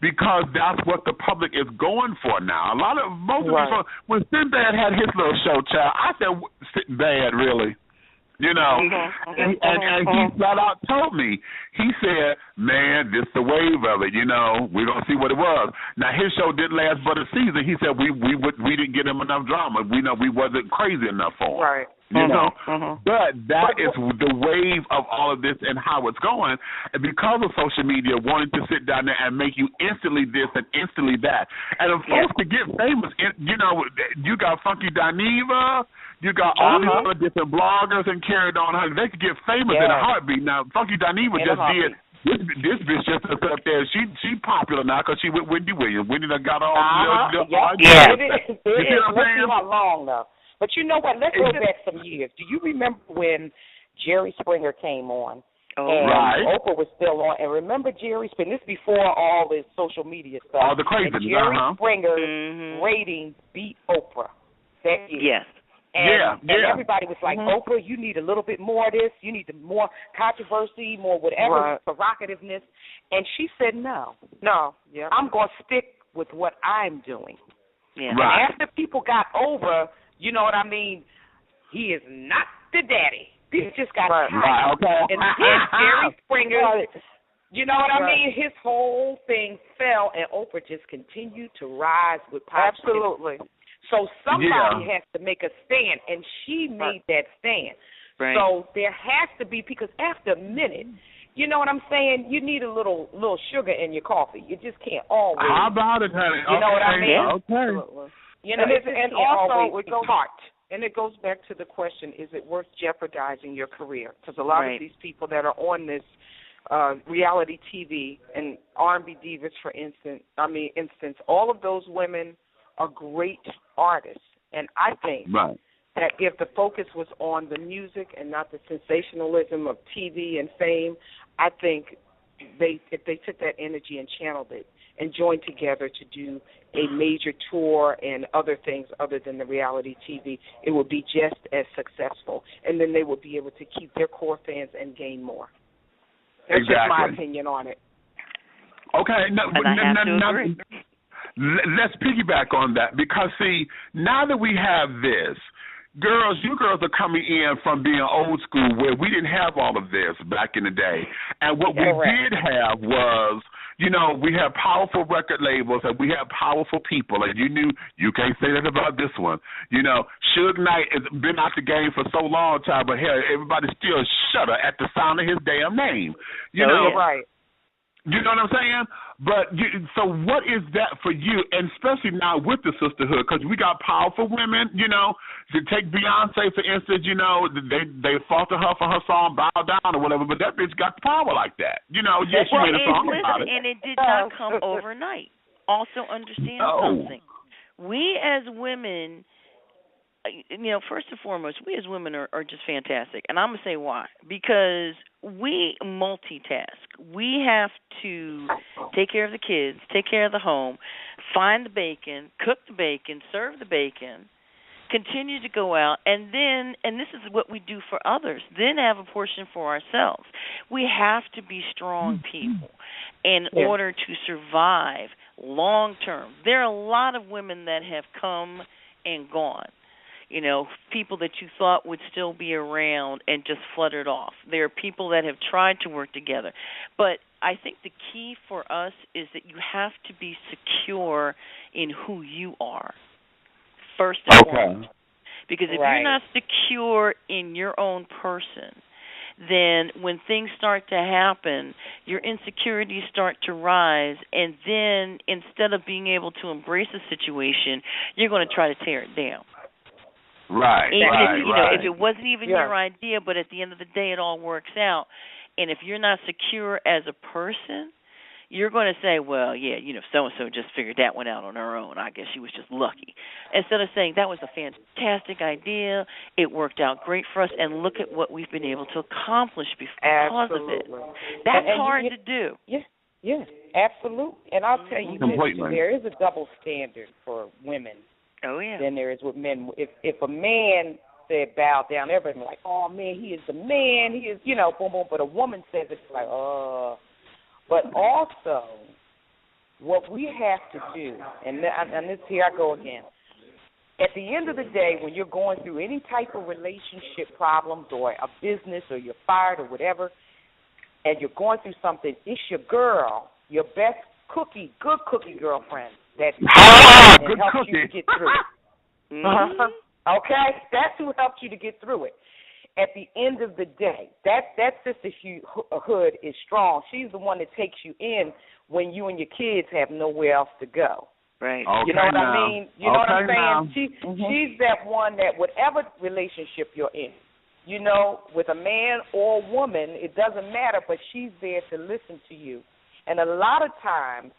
because that's what the public is going for now. Most of people, when Sinbad had his little show, child, I said, Sinbad, really? You know, and he flat out told me, he said, man, this the wave of it, you know, we're going to see what it was. Now, his show didn't last but a season. He said we didn't get him enough drama. We know we wasn't crazy enough for him. Right. You know, but that is the wave of all of this and how it's going. And because of social media, wanting to sit down there and make you instantly this and instantly that. And if folks to get famous, you know, you got Funky Dineva, you got all these other different bloggers and carried on. They could get famous in a heartbeat. Now, Funky Dineva just did. This bitch just up there. She popular now because she with Wendy Williams. Wendy done got all. It is. Let's see how long though. But you know what? Let's go back some years. Do you remember when Jerry Springer came on? And Oprah was still on. And remember Jerry Springer? This before all this social media stuff. All the crazy. And Jerry Springer's ratings beat Oprah that year. Yes. And everybody was like, Oprah, you need a little bit more of this. You need more controversy, more whatever, provocativeness. And she said, no. I'm going to stick with what I'm doing. Yeah. And after people got over, you know what I mean, he is not the daddy. He just got tired. And then Jerry Springer, you know what I mean, his whole thing fell, and Oprah just continued to rise with positivity. Absolutely. So somebody has to make a stand, and she made that stand. Right. So there has to be, because after a minute, you know what I'm saying, you need a little sugar in your coffee. You just can't always. How about it, honey? You know what I mean? Absolutely. You know, and also it goes back to the question: is it worth jeopardizing your career? Because a lot of these people that are on this reality TV and R&B Divas, for instance, all of those women are great artists, and I think that if the focus was on the music and not the sensationalism of TV and fame, I think if they took that energy and channeled it and joined together to do a major tour and other things other than the reality TV, it would be just as successful. And then they would be able to keep their core fans and gain more. That's just my opinion on it. Okay. Agree. Let's piggyback on that because, see, now that we have this, you girls are coming in from being old school where we didn't have all of this back in the day. And what we did have was, you know, we have powerful record labels and we have powerful people. And you knew you can't say that about this one. You know, Suge Knight has been out the game for so long, child, but hell, everybody still shudder at the sound of his damn name. You know, You know what I'm saying? But so what is that for you, and especially now with the sisterhood, because we got powerful women, you know, to take Beyonce, for instance, you know, they fought to her for her song Bow Down or whatever, but that bitch got power like that. You know, yes, she made a song about it. And it did not come overnight. Also understand something. We as women, you know, first and foremost, we as women are just fantastic. And I'm going to say why. Because we multitask. We have to take care of the kids, take care of the home, find the bacon, cook the bacon, serve the bacon, continue to go out, and then, and this is what we do for others, then have a portion for ourselves. We have to be strong people in order to survive long term. There are a lot of women that have come and gone. You know, people that you thought would still be around and just fluttered off. There are people that have tried to work together. But I think the key for us is that you have to be secure in who you are, first and foremost. Because if you're not secure in your own person, then when things start to happen, your insecurities start to rise, and then instead of being able to embrace the situation, you're going to try to tear it down. Right, if it wasn't even your idea, but at the end of the day it all works out. And if you're not secure as a person, you're going to say, well, yeah, you know, so-and-so just figured that one out on her own. I guess she was just lucky. Instead of saying that was a fantastic idea, it worked out great for us, and look at what we've been able to accomplish because of it. That's hard to do. Yeah, absolutely. And I'll tell you this, there is a double standard for women. Oh, yeah. Than there is with men. If a man said bow down, everybody's like, oh, man, he is the man. He is, you know, boom, boom. But a woman says it's like, oh. But also, what we have to do, and this, here I go again. At the end of the day, when you're going through any type of relationship problems or a business or you're fired or whatever, and you're going through something, it's your girl, your best good cookie girlfriend that helps you to get through it. Okay? That's who helps you to get through it. At the end of the day, that sisterhood is strong. She's the one that takes you in when you and your kids have nowhere else to go. Right. You know what I mean? You know what I'm saying? She's that one that whatever relationship you're in, you know, with a man or a woman, it doesn't matter, but she's there to listen to you. And a lot of times,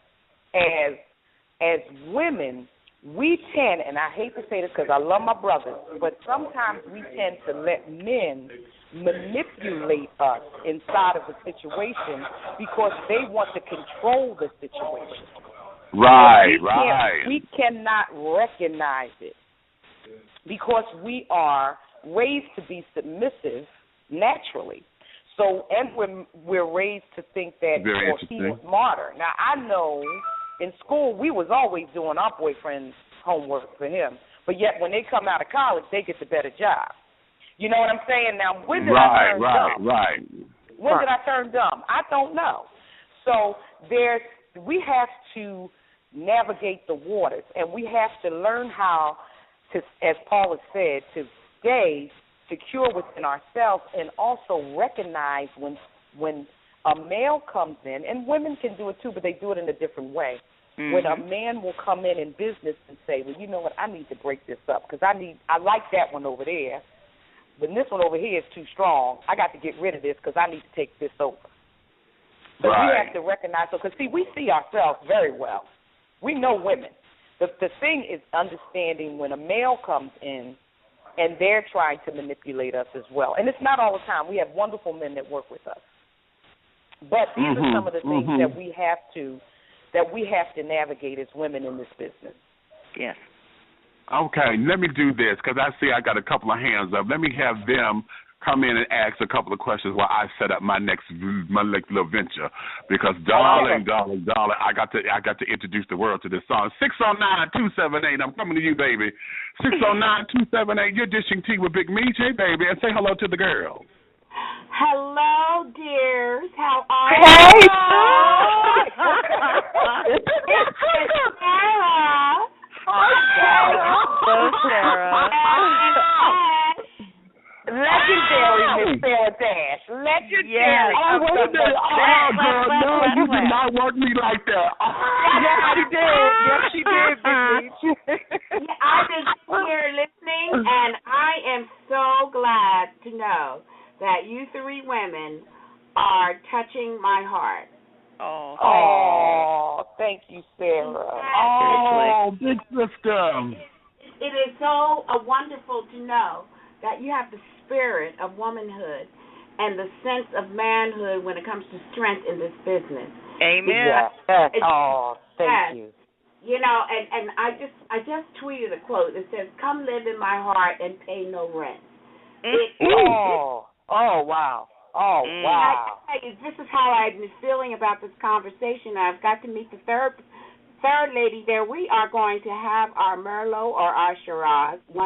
as women, we tend, and I hate to say this because I love my brothers, but sometimes we tend to let men manipulate us inside of a situation because they want to control the situation. We cannot recognize it because we are raised to be submissive naturally. So, and we're raised to think that he was smarter. Now, I know in school we was always doing our boyfriend's homework for him, but yet when they come out of college, they get the better job. You know what I'm saying? Now, when did I turn dumb? When did I turn dumb? I don't know. So we have to navigate the waters, and we have to learn how to, as Paul has said, to stay secure within ourselves and also recognize when a male comes in, and women can do it too, but they do it in a different way. When a man will come in business and say, well, you know what, I need to break this up because I like that one over there, but this one over here is too strong. I got to get rid of this because I need to take this over. So we have to recognize, because see, we see ourselves very well. We know women. The thing is understanding when a male comes in and they're trying to manipulate us as well. And it's not all the time. We have wonderful men that work with us. But these are some of the things that we have to navigate as women in this business. Yes. Okay, let me do this because I see I got a couple of hands up. Let me have them come in and ask a couple of questions while I set up my next little venture. Because darling, I got to introduce the world to this song. 609-278. I'm coming to you, baby. 609-278. You're dishing tea with Big Meech. Hey, baby, and say hello to the girl. Hello, dears. How are you? It's Sarah. Hi, Sarah. Hello, Sarah. Legendary Miss Sarah Dash. Legendary. Yes. Oh, wait a minute. Oh, girl, no, you did not work me like that. Yes, she did. Yes, she did, Big Meech. I've been here listening, and I am so glad to know that you three women are touching my heart. Oh, thank you, Sarah. Oh, big sister. It is so wonderful to know that you have the spirit of womanhood and the sense of manhood when it comes to strength in this business. Amen. Yes. Oh, thank you. You know, and I just tweeted a quote that says, "Come live in my heart and pay no rent." Oh, wow. Oh, wow. This is how I've been feeling about this conversation. I've got to meet the third lady there. We are going to have our Merlot or our Shiraz. Okay.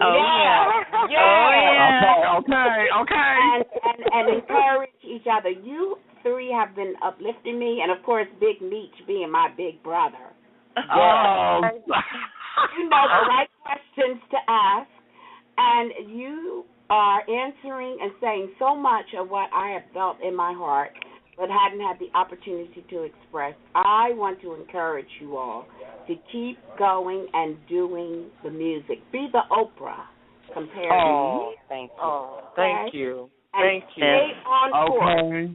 And encourage each other. You three have been uplifting me, and of course, Big Meech being my big brother. Oh. You know the right questions to ask, and you are answering and saying so much of what I have felt in my heart but hadn't had the opportunity to express. I want to encourage you all to keep going and doing the music. Be the Oprah compared to me. Thank you. Thank you. And Thank you. stay on course. Okay.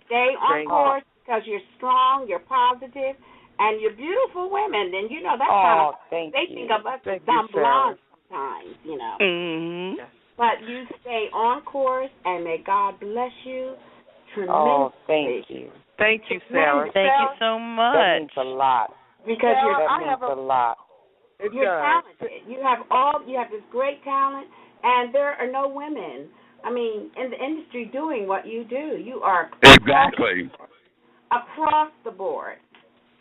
Stay on course because you're strong, you're positive, and you're beautiful women. And, you know, that's kind of, they think of us as dumb blondes sometimes, you know. Mm-hmm. But you stay on course, and may God bless you tremendously. Oh, thank you. Thank you, Sarah. Thank you so much. That means a lot. Because That means a lot. you're talented. You have this great talent, and there are no women, I mean, in the industry doing what you do. You are Exactly. across the board.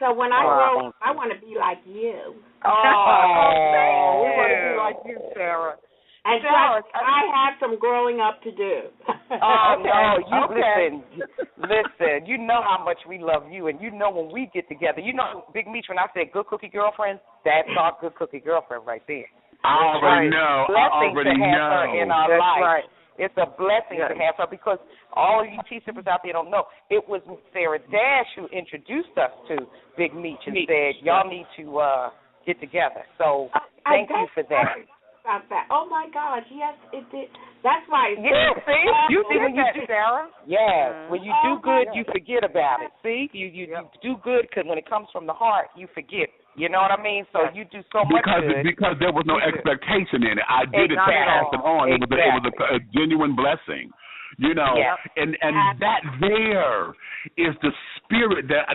So when I grow up, I want to be like you. Oh, we want to be like you, Sarah. And Sarah, I have some growing up to do. Listen, you know how much we love you, and you know when we get together, you know, Big Meech, when I said good cookie girlfriend, that's our good cookie girlfriend right there. I already know. Blessing to have her in our life. Right. It's a blessing to have her because all of you T-sippers out there don't know. It was Sarah Dash who introduced us to Big Meech and said, y'all need to get together. So thank you for that. About that. Oh my gosh, yes, it did. That's why. See, you see when you do, Sarah. Yes, when you do good, you forget about it. See, you do good because when it comes from the heart, you forget. You know what I mean? So you do so much good because there was no expectation in it. I did it to pass it on. It was a genuine blessing. You know, and that there is the spirit that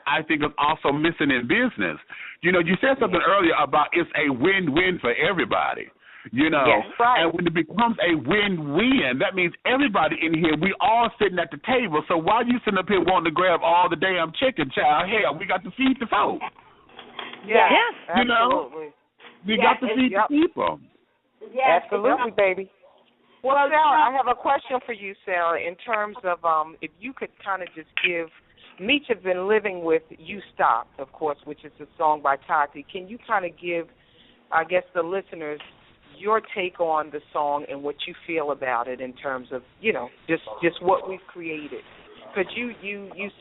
I think is also missing in business. You know, you said something earlier about it's a win-win for everybody. You know, and when it becomes a win-win, that means everybody in here, we all sitting at the table. So why you sitting up here wanting to grab all the damn chicken, child? Hell, we got to feed the folks. Yes. You know, we got to feed the people. Yes, absolutely, baby. Well, Sarah, I have a question for you, Sarah, in terms of if you could kind of just give, Meech has been living with You Stop, of course, which is a song by Tati. Can you kind of give, I guess, the listeners your take on the song and what you feel about it in terms of, you know, just what we've created? Because you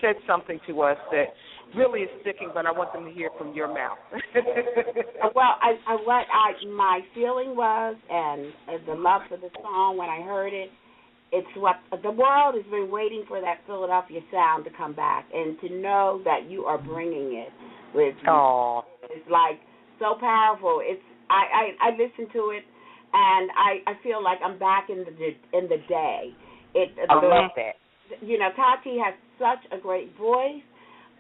said something to us that really is sticking, but I want them to hear from your mouth. Well, my feeling was, and the love for the song when I heard it, it's what the world has been waiting for, that Philadelphia sound to come back, and to know that you are bringing it with you. It's like so powerful. It's I listen to it, and I feel like I'm back in the day. I love that. You know, Tati has such a great voice.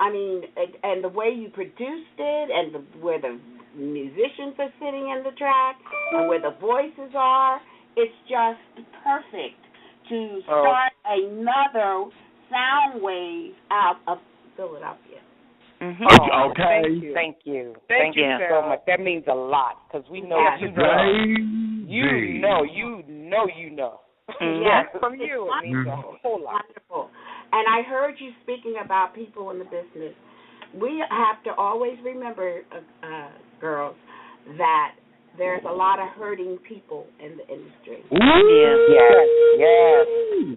I mean, and the way you produced it, and where the musicians are sitting in the track, and where the voices are, it's just perfect to start another sound wave out of Philadelphia. Mm-hmm. Okay. Thank you so much. That means a lot because we know you know. Yes, from you it means a whole lot. Wonderful. And I heard you speaking about people in the business. We have to always remember, girls, that there's a lot of hurting people in the industry.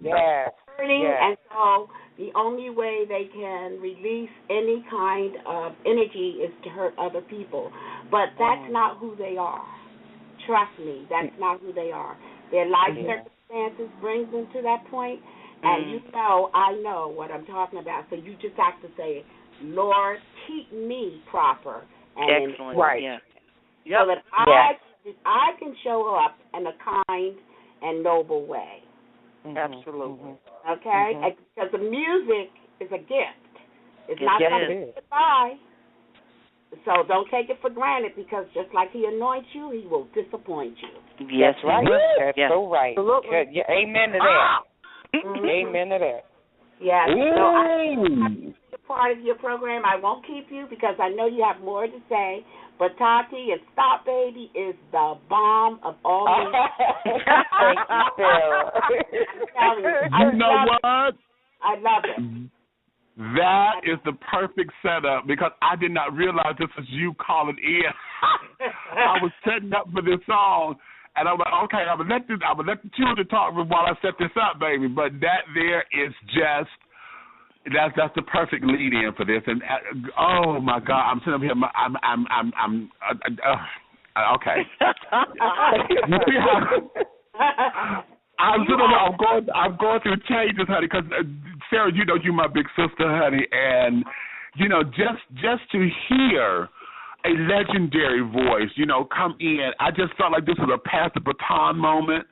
Yes. Hurting, and so the only way they can release any kind of energy is to hurt other people. But that's not who they are. Trust me, that's not who they are. Their life circumstances brings them to that point, and I know what I'm talking about. So you just have to say, Lord, keep me proper and excellent, so that I can show up in a kind and noble way. Absolutely. Okay? Because the music is a gift. It's not something to buy. So don't take it for granted, because just like he anoints you, he will disappoint you. Yes, that's right. That's so right. Yeah, amen to that. Amen to that. Yeah. So I'm part of your program. I won't keep you because I know you have more to say. But Tati and Stop Baby is the bomb of all these. Thank you, Sarah. I'm telling you. You know what? I love it. That is the perfect setup, because I did not realize this was you calling in. I was setting up for this song, and I'm like, okay, I'm gonna let the children talk while I set this up, baby. But that there is just that's the perfect lead in for this. And oh my God, I'm sitting up here. Okay. You see how I'm going through changes, honey, because Sarah, you know you're my big sister, honey, and you know just to hear a legendary voice, you know, come in, I just felt like this was a pass the baton moment,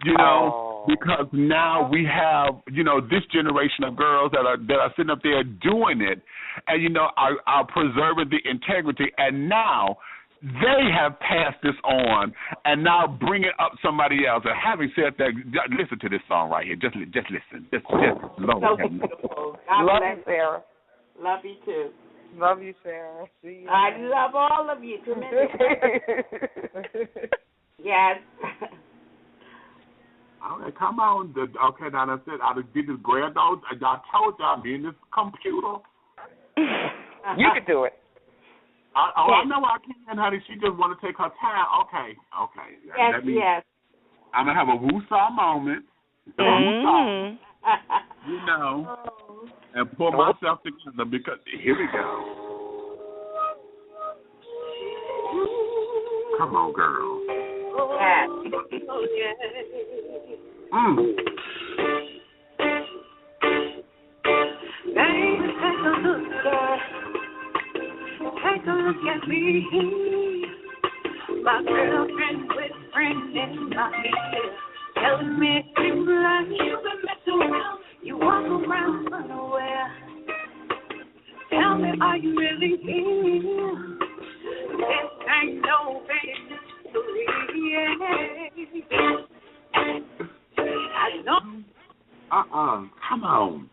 you know, because now we have, you know, this generation of girls that are sitting up there doing it, and you know are preserving the integrity, and now they have passed this on, and now bringing up somebody else. And having said that, listen to this song right here. Just listen. Just love so it. beautiful. Love you, Sarah. Love you too. Love you, Sarah. See you. I love all of you. Tremendous. Yes. Okay, come on. Okay, now that's it. I just did this grand old. I told y'all, be in this computer. You can do it. I know I can, honey. She just want to take her time. Okay. Yes. I'm going to have a woo-saw moment. You know, and pull myself together, because here we go. Come on, girl. Yes. Baby, take a look, girl. Take a look at me. My girlfriend with friends in my ear, telling me things like you've been messing around. You walk around unaware. Tell me, are you really here? This ain't no business to me. I know. Come on.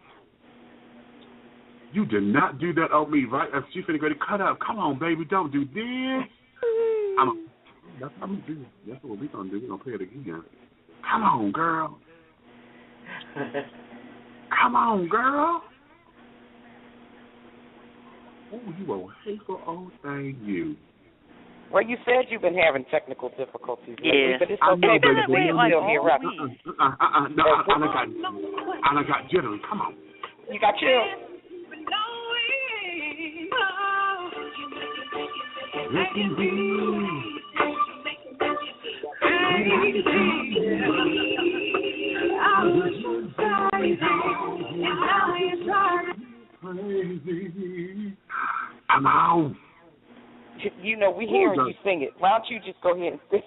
You did not do that on me, right? As she finna go to cut up. Come on, baby, don't do this. That's what I'm gonna do. That's what we gonna do. We're gonna play it again. Come on, girl. Come on, girl. Oh, you a hateful old thing, you. Well, you said you've been having technical difficulties lately, but it's okay because we can still hear us. No, I got jitters. Come on. You got chills. I'm out. You know, we hearing you sing it. Why don't you just go ahead and sing it?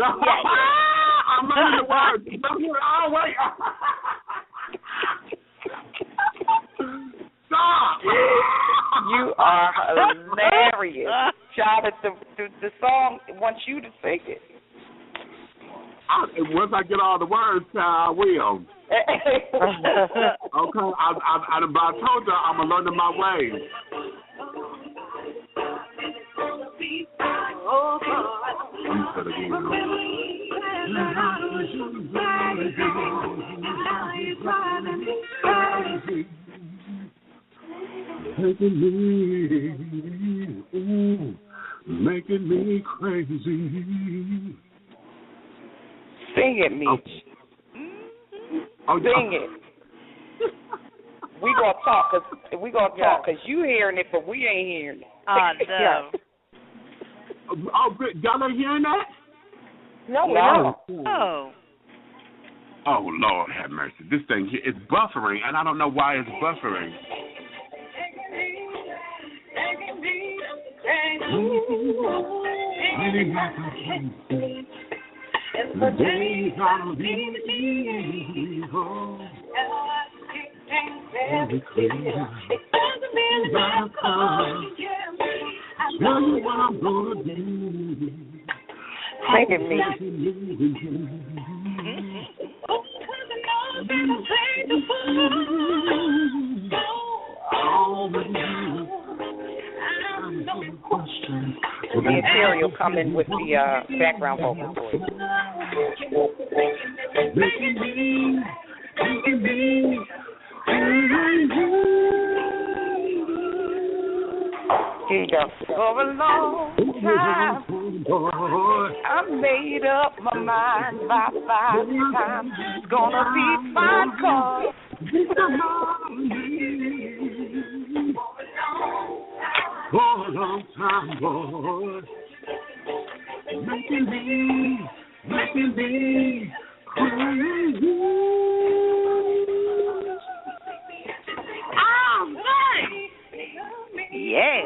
I'm learning the words. Oh, wait. Stop. You are hilarious. Child, the song wants you to sing it. Once I get all the words, I will. Okay, I told you I'm going to learn my ways. Taking me, making me crazy. Sing it, Meech. Oh, Sing it. We gonna talk cause you hearing it, but we ain't hearing it. No. Oh, y'all ain't hearing that? No, we don't. Oh. Oh, Lord have mercy. This thing here is buffering, and I don't know why it's buffering. The days are leaving home. Every clear. Tell you what I'm gonna do. Sing it, me. Me and Terry will come in with the background vocals for you. Here you go. For a long time, I made up my mind by 5 times. It's gonna be fine, cause for a long time, boy, making me crazy. Oh, nice. Yeah.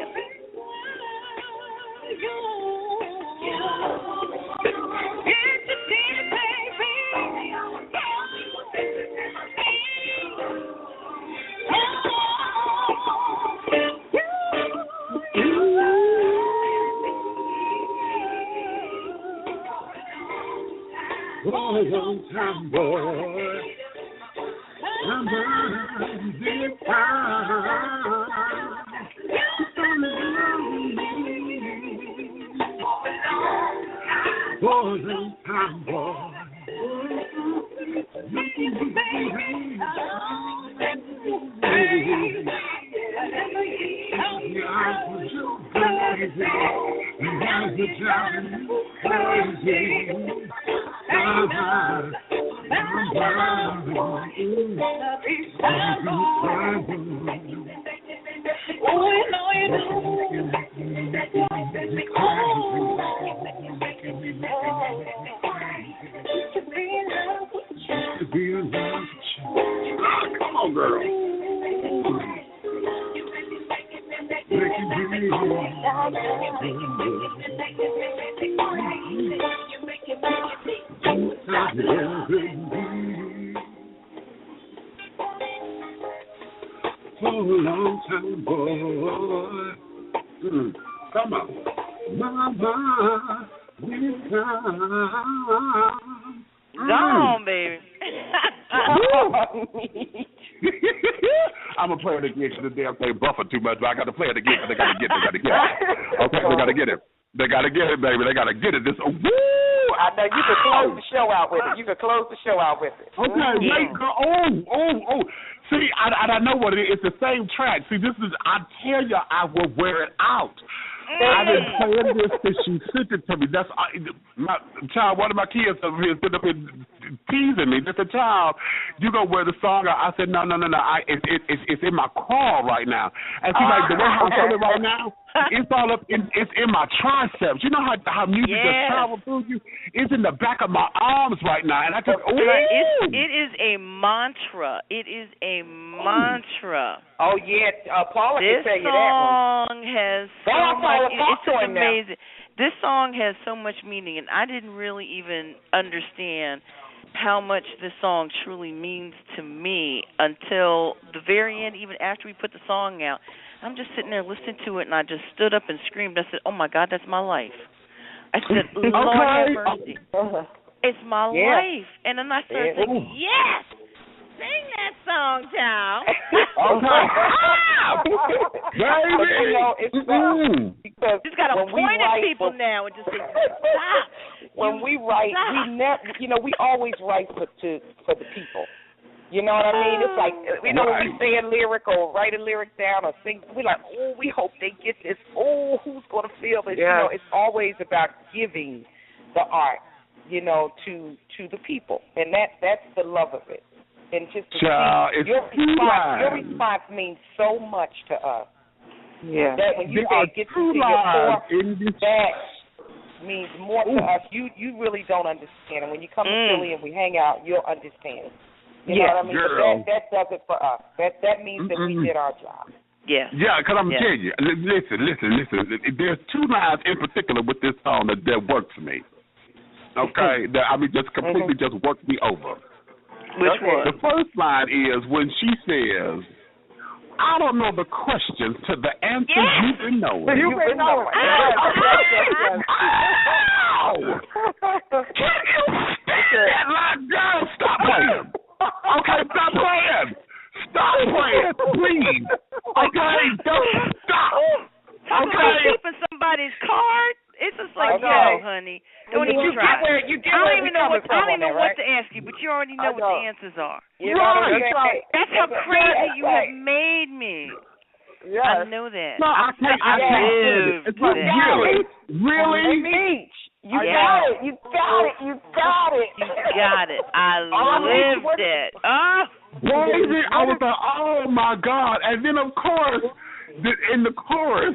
For a long time, boy, I'm this time. For a long time, boy, making me Come on, girl. For a long time, boy. Come on. Mama, this time. Go on, baby. I'm gonna play it again because the damn thing buffer too much, but I gotta play it again because they gotta get it. Okay, they gotta get it. They gotta get it, baby. They gotta get it. This woo! I know you can close the show out with it. Okay, wait, girl. Oh. See, I know what it is. It's the same track. See, this is. I tell you, I will wear it out. I've been playing this since she sent it to me. That's my child. One of my kids over here sitting up and teasing me. Just a child, you gonna wear the song out? I said no. It's in my car right now. And she's like, the way I'm feeling right now, it's all up. It's in my triceps. You know how music just travels through you. It's in the back of my arms right now, and I just. It is a mantra. It is a mantra. Oh yeah, Paula can tell you that one. This song has so much. It's just amazing. This song has so much meaning, and I didn't really even understand how much this song truly means to me until the very end. Even after we put the song out, I'm just sitting there listening to it, and I just stood up and screamed. I said, "Oh my God, that's my life." I said, "Lord have mercy, it's my life." And then I started thinking, "Yes, sing that song, child." Baby. But you know, it's because just got to point at people now and just say, "Stop." When we write, we never, we always write for the people. You know what I mean? It's like, when we say a lyric or write a lyric down or sing, we're like, oh, we hope they get this. Oh, who's going to feel this? Yeah. You know, it's always about giving the art, you know, to the people. And that's the love of it. And just to see your response means so much to us. Yeah. That when you get to see your core, that means more to us. You really don't understand. And when you come to Philly and we hang out, you'll understand. You know what I mean? But that does it for us. That means that we did our job. Yeah. Yeah, because I'm telling you, listen. There's two lines in particular with this song that work for me. Okay? That, I mean, just completely just worked me over. Which one? The first line is when she says, I don't know the questions to the answers you've been knowing. You've been knowing. Can you stand like girl? Stop playing. Okay, stop playing. Stop playing, please. Okay, don't stop. Okay. Keeping somebody's card. It's just like, yo, honey, don't even try. I don't even know what to ask you, but you already know what the answers are. Right. That's how crazy you have made me. Yes. I know that. No, I can't. It's like, really? You got it. You got it. You got it. I lived it. Oh. Baby, I was like, oh, my God. And then, of course, in the chorus,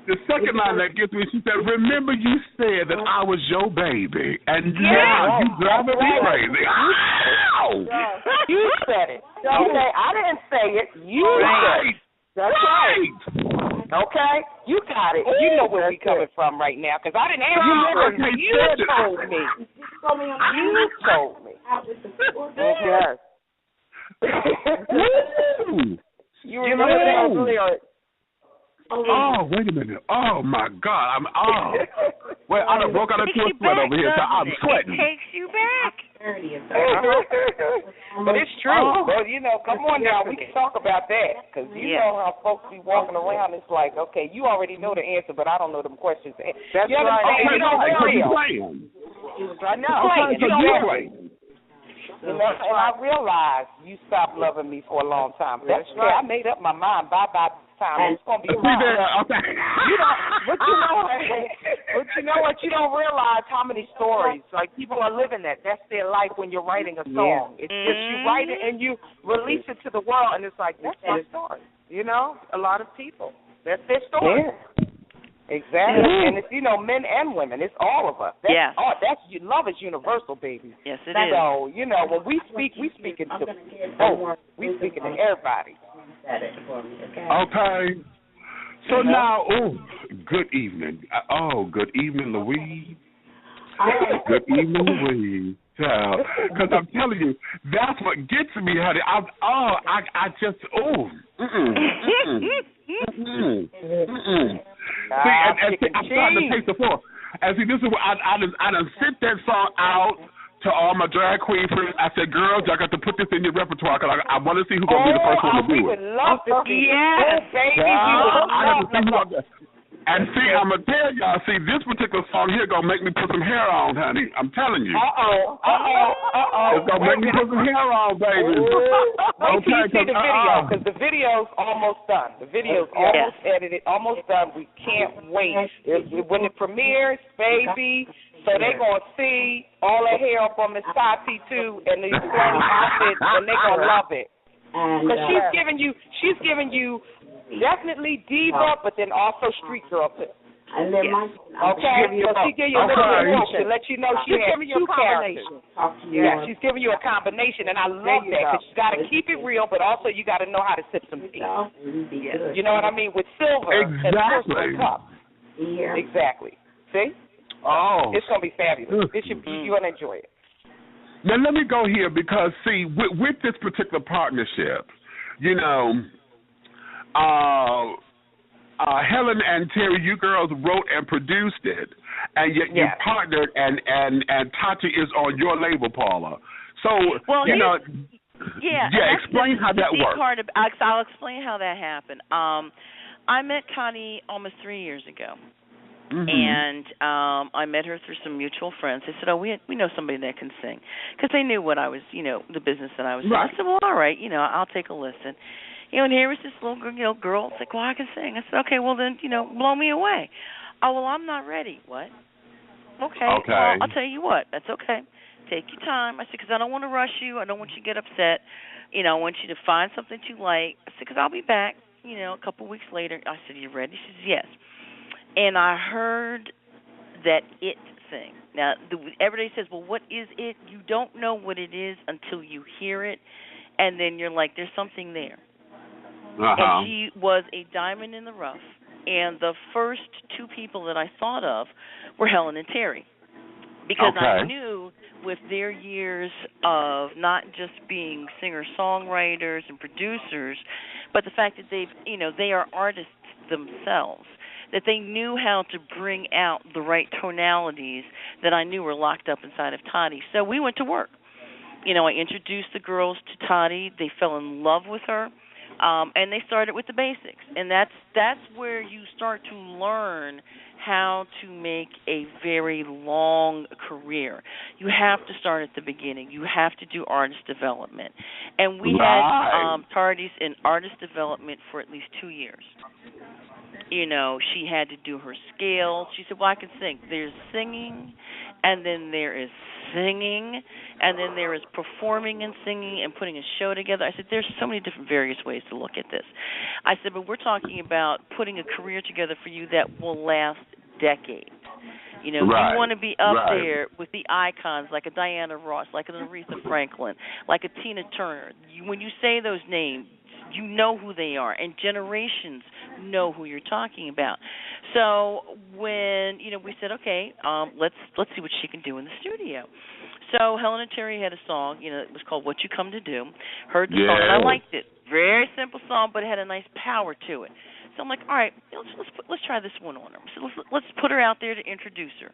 the second line that gets me, she said, remember you said that I was your baby. And now you driving me crazy. Ow! You said it. Okay, I didn't say it. You said it. That's right. Okay? You got it. You know where we coming from right now, because I didn't ask you. You told me. You told me. Yes. You remember those lyrics. Oh, wait a minute. Oh, my God. Wait, I done broke out into a sweat over here, so I'm sweating. It takes you back. But it's true. Well, you know, come on now. We can talk about that, because you know how folks be walking around. It's like, okay, you already know the answer, but I don't know them questions. That's right. You know, I know. So you playing. You know, and I realized you stopped loving me for a long time. That's right. I made up my mind. Bye-bye time. It's going to be fine. Okay. But you know what? You don't realize how many stories. Like, people are living that. That's their life when you're writing a song. It's just you write it and you release it to the world, and it's like, that's my story. You know? A lot of people. That's their story. Yeah. Exactly. And it's, you know, men and women. It's all of us. Love is universal, baby. Yes, it is. So, you know, when we speak, we speaking to both. We speaking to everybody. Okay. So now, good evening. Good evening, Louise. Good evening, Louise. Because I'm telling you, that's what gets me, honey. See, and I'm starting to taste the floor. And see, this is what I done sent that song out to all my drag queen friends. I said, girls, y'all got to put this in your repertoire, because I want to see who's going to be the first one to do it. We would love to see it. Baby, And see, I'm going to tell y'all, see, this particular song here going to make me put some hair on, honey. I'm telling you. It's going to make me put some hair on, baby. Wait till you see the video, because the video's almost done. The video's almost edited, almost done. We can't wait. When it premieres, baby, so they're going to see all the hair up on Miss Tati, too, and these flowing outfits, and they're going to love it. Because she's giving you definitely diva, but then also street girl too. And then okay, so she give you a little bit to let you know she's giving you a combination. Yeah, she's giving you a combination, and I love that, because you got to keep it real, but also you got to know how to sip some tea. You know what I mean? With silver and crystal cups. Yeah. Exactly. See? Oh, it's gonna be fabulous. You're gonna enjoy it. Now let me go here, because see, with this particular partnership, you know. Helen and Terry, you girls wrote and produced it, and yet you partnered, and Tati is on your label, Paula. So, explain how that works. I'll explain how that happened. I met Tati almost 3 years ago, And I met her through some mutual friends. They said, "Oh, we know somebody that can sing," because they knew what I was, the business that I was in. I said, "Well, all right, I'll take a listen." And here was this little girl. It's like, "Well, I can sing." I said, "Okay, well then, blow me away." "Oh, well, I'm not ready." "What?" Okay. Well, I'll tell you what. That's okay. Take your time. I said, because I don't want to rush you. I don't want you to get upset. I want you to find something that you like. I said, because I'll be back, a couple weeks later. I said, "You ready?" She says, "Yes." And I heard that it thing. Now, everybody says, "Well, what is it?" You don't know what it is until you hear it, and then you're like, there's something there. And she was a diamond in the rough. And the first two people that I thought of were Helen and Terry. Because I knew with their years of not just being singer-songwriters and producers, but the fact that they are artists themselves, that they knew how to bring out the right tonalities that I knew were locked up inside of Toddy. So we went to work. I introduced the girls to Toddy. They fell in love with her. And they started with the basics. And that's where you start to learn how to make a very long career. You have to start at the beginning. You have to do artist development. And we had Tardy's in artist development for at least 2 years. She had to do her scales. She said, "Well, I can sing." There's singing, and then there is singing, and then there is performing and singing and putting a show together. I said, there's so many different various ways to look at this. I said, but we're talking about putting a career together for you that will last decades. You want to be up there with the icons like a Diana Ross, like an Aretha Franklin, like a Tina Turner. When you say those names, you know who they are, and generations know who you're talking about. So when we said, okay, let's see what she can do in the studio. So Helen and Terry had a song, it was called "What You Come to Do." Heard the song, and I liked it. Very simple song, but it had a nice power to it. So I'm like, all right, let's try this one on her. So let's put her out there to introduce her.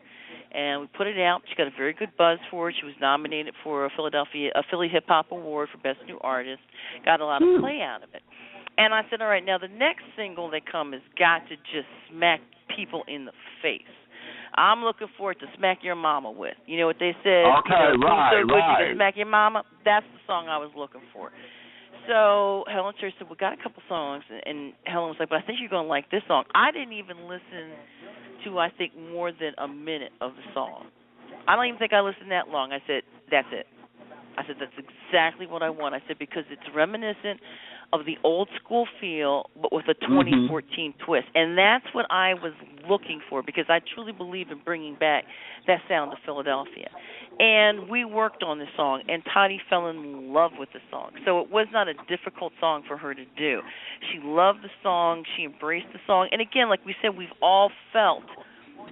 And we put it out. She got a very good buzz for it. She was nominated for a Philly Hip Hop Award for Best New Artist. Got a lot of play out of it. And I said, all right, now the next single that comes has got to just smack people in the face. I'm looking forward to "Smack Your Mama" with. You know what they said? Okay, so good you can smack your mama. That's the song I was looking for. So Helen Terry said, we got a couple songs, and Helen was like, but I think you're going to like this song. I didn't even listen to, I think, more than a minute of the song. I don't even think I listened that long. I said, that's it. I said, that's exactly what I want. I said, because it's reminiscent of the old school feel, but with a 2014 twist. And that's what I was looking for, because I truly believe in bringing back that sound of Philadelphia. And we worked on this song, and Toddy fell in love with the song. So it was not a difficult song for her to do. She loved the song. She embraced the song. And again, like we said, we've all felt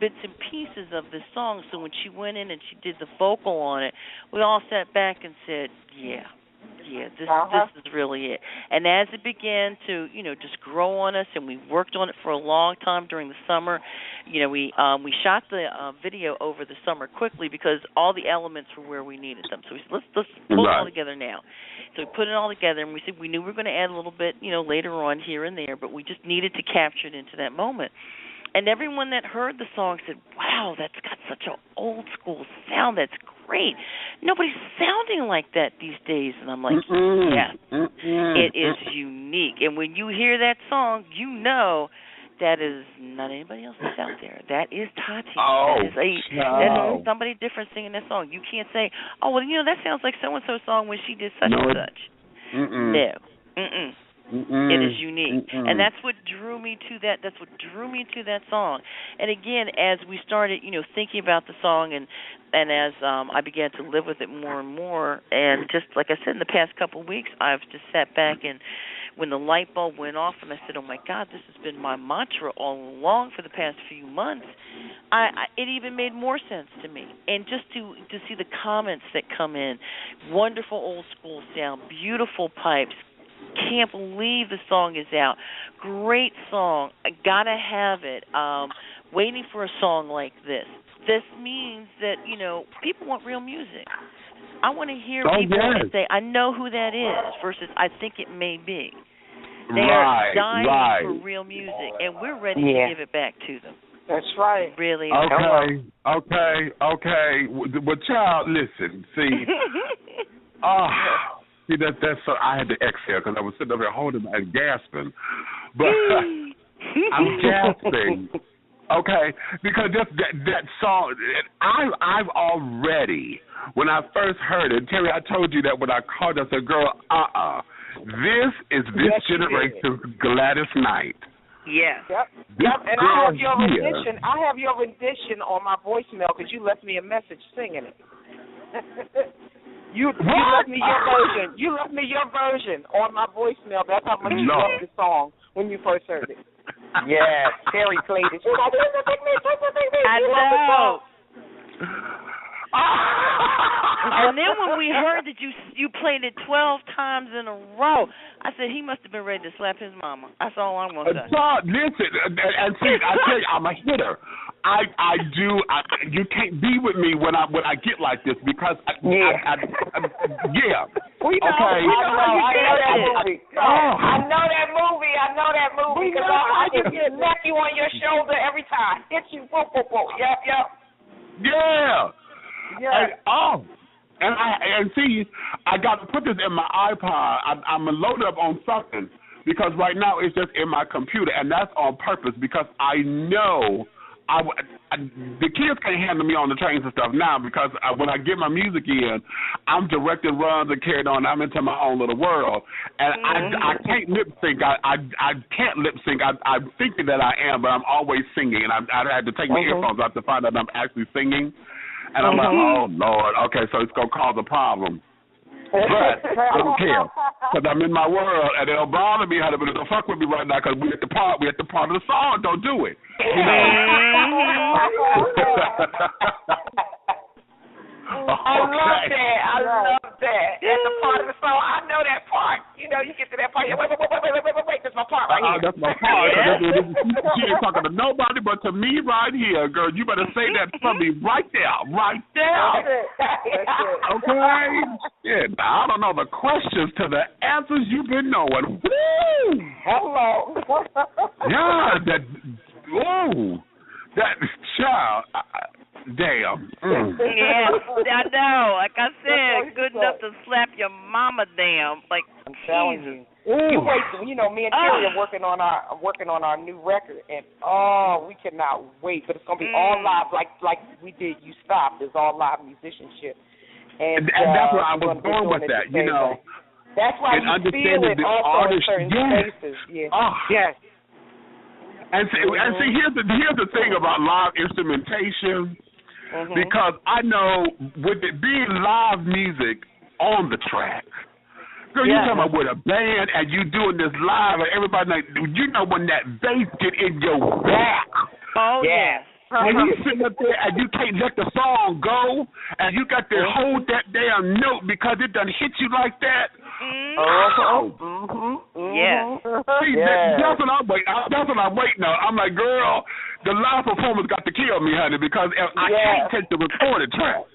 bits and pieces of this song. So when she went in and she did the vocal on it, we all sat back and said, this is really it. And as it began to, just grow on us, and we worked on it for a long time during the summer, we shot the video over the summer quickly because all the elements were where we needed them. So we said, let's pull it all together now. So we put it all together, and we said we knew we were going to add a little bit, later on here and there, but we just needed to capture it into that moment. And everyone that heard the song said, wow, that's got such an old school sound. That's great. Nobody's sounding like that these days. And I'm like, it is unique. And when you hear that song, you know that is not anybody else that's out there. That is Tati. That is somebody different singing that song. You can't say, oh, well, that sounds like so-and-so song when she did such and such. No. It is unique, and that's what drew me to that. That's what drew me to that song. And again, as we started, thinking about the song, and as I began to live with it more and more, and just like I said, in the past couple of weeks, I've just sat back, and when the light bulb went off, and I said, "Oh my God, this has been my mantra all along for the past few months." It even made more sense to me, and just to see the comments that come in, wonderful old school sound, beautiful pipes. Can't believe the song is out. Great song. I gotta have it. Waiting for a song like this. This means that, people want real music. I want to hear people that say, I know who that is, versus I think it may be. They are dying for real music, and we're ready to give it back to them. That's right. Really. Okay. Well, child, listen. See, that's so. I had to exhale because I was sitting over there holding and gasping, but I'm gasping. Okay, because just that song, I've already, when I first heard it, Terry, I told you that when I called, I said, girl, this is this generation's Gladys Knight. Yes. Yep. And I have your rendition on my voicemail because you left me a message singing it. You left me your version. You left me your version on my voicemail. That's how much you loved the song when you first heard it. Yeah, Terry played it. She's like, I know. And then when we heard that you played it 12 times in a row, I said he must have been ready to slap his mama. That's all I'm going to say. Listen, and see, I tell you, I'm a hitter. I do. You can't be with me when I get like this because We know. Okay. I know that movie because I just knock you on your shoulder every time. Hit you. Whoa. Yep. Yeah. And see, I got to put this in my iPod. I'm loaded up on something because right now it's just in my computer, and that's on purpose because I know the kids can't handle me on the trains and stuff now because when I get my music in, I'm directing runs and carried on. I'm into my own little world, and I can't lip sync. I can't lip sync. I'm thinking that I am, but I'm always singing, and I had to take my earphones out to find out I'm actually singing. And I'm like, oh, Lord, okay, so it's going to cause a problem. But I don't care because I'm in my world, and it'll bother me, honey, but it'll fuck with me right now because we're at the part of the song. Don't do it. You know? I love that. That's the part of the song. I know that part. You know, you get to that part. Wait. That's my part right here. That's my part. She ain't talking to nobody but to me right here, girl. You better say that for me right there. Right there. Okay? Yeah, I don't know the questions to the answers you've been knowing. Woo! Hello. Yeah, that child. Damn. Yeah, I know. Like I said, good enough to slap your mama. Damn. Like I'm telling you. You wait. You know, me and Terry are working on our new record, and we cannot wait. But it's gonna be all live, like we did. You Stopped. It's all live musicianship, and that's where I was going with that. You know, that's why you feel it also in certain spaces. Yeah. Yes. And see, here's the thing about live instrumentation. Because I know with it being live music on the track, girl, you talking about with a band and you doing this live and everybody, like, you know when that bass get in your back. Oh, yes. And you sitting up there and you can't let the song go and you got to hold that damn note because it done hit you like that. Yes. See, that's what I'm waiting on. I'm like, girl, the live performance got to kill me, honey, because I can't take the recorded track.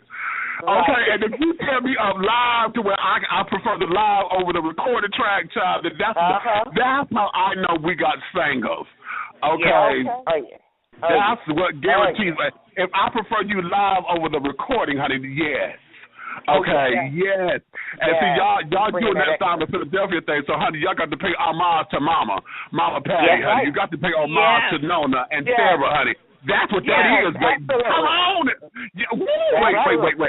Okay, and if you tell me I'm live to where I prefer the live over the recorded track, child, that's how I know we got singles. Okay? That's what guarantees. If I prefer you live over the recording, honey, yes. Okay, yes. And see, y'all doing that Sound of Philadelphia thing, so, honey, y'all got to pay homage to Mama Patty, honey. You got to pay homage to Nona and Sarah, honey. That's what that is, baby. Come on. Yeah, wait.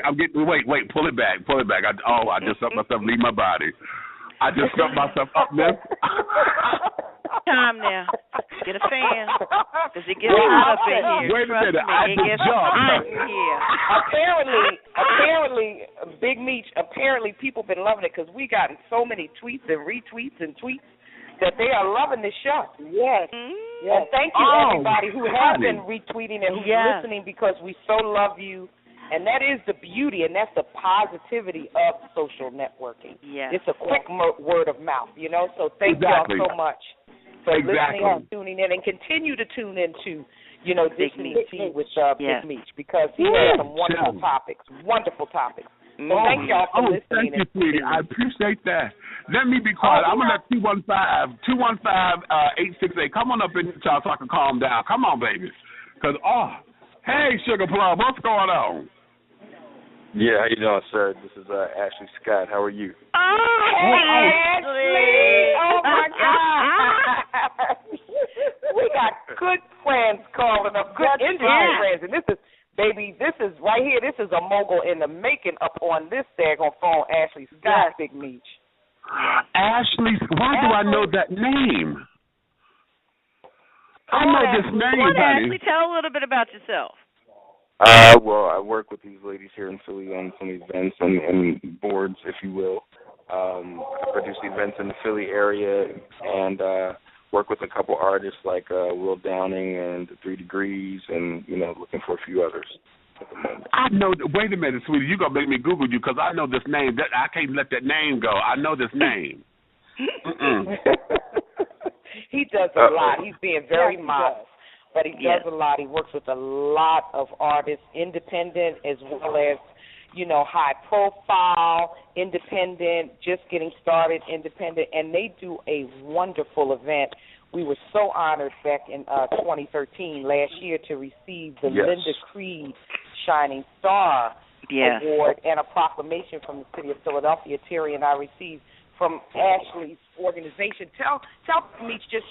I'm getting, pull it back. I just felt myself leave my body. I just felt myself up there. Time now. Get a fan. Because it gets hot up in here. Wait a minute. I just jumped. Apparently, Big Meech, people been loving it because we got so many tweets and retweets and tweets that they are loving the show. Yes. And thank you, everybody who has been retweeting and who's listening because we so love you. And that is the beauty, and that's the positivity of social networking. Yes. It's a quick word of mouth, you know. So thank y'all so much for listening and tuning in, and continue to tune into, you know, This Meets Tea with Big Meech because he has some wonderful topics. So thank y'all for listening. Thank you, sweetie. I appreciate that. Let me be quiet. I'm going to let 215-868 come on up in the chat so I can calm down. Come on, baby. Because, hey, Sugar Plum, what's going on? Yeah, how you doing, sir? This is Ashley Scott. How are you? Ashley! Oh, my God. We got good friends calling up, good industry friends. And this is, baby, this is right here, this is a mogul in the making up on this daggone phone, Ashley Scott, Big Meech. Ashley, why do I know that name? I know this name, What, buddy. Ashley? Tell a little bit about yourself. Well, I work with these ladies here in Philly on some events and boards, if you will. I produce events in the Philly area and work with a couple artists like Will Downing and the 3 Degrees and, looking for a few others at the moment. I know. Wait a minute, sweetie. You're going to make me Google you because I know this name. I can't let that name go. I know this name. He does a lot. He's being very modest. But he does a lot. He works with a lot of artists, independent as well as, high profile, independent, just getting started, independent, and they do a wonderful event. We were so honored back in 2013, last year, to receive the Linda Creed Shining Star Award and a proclamation from the city of Philadelphia. Terry and I received from Ashley's organization. Tell me just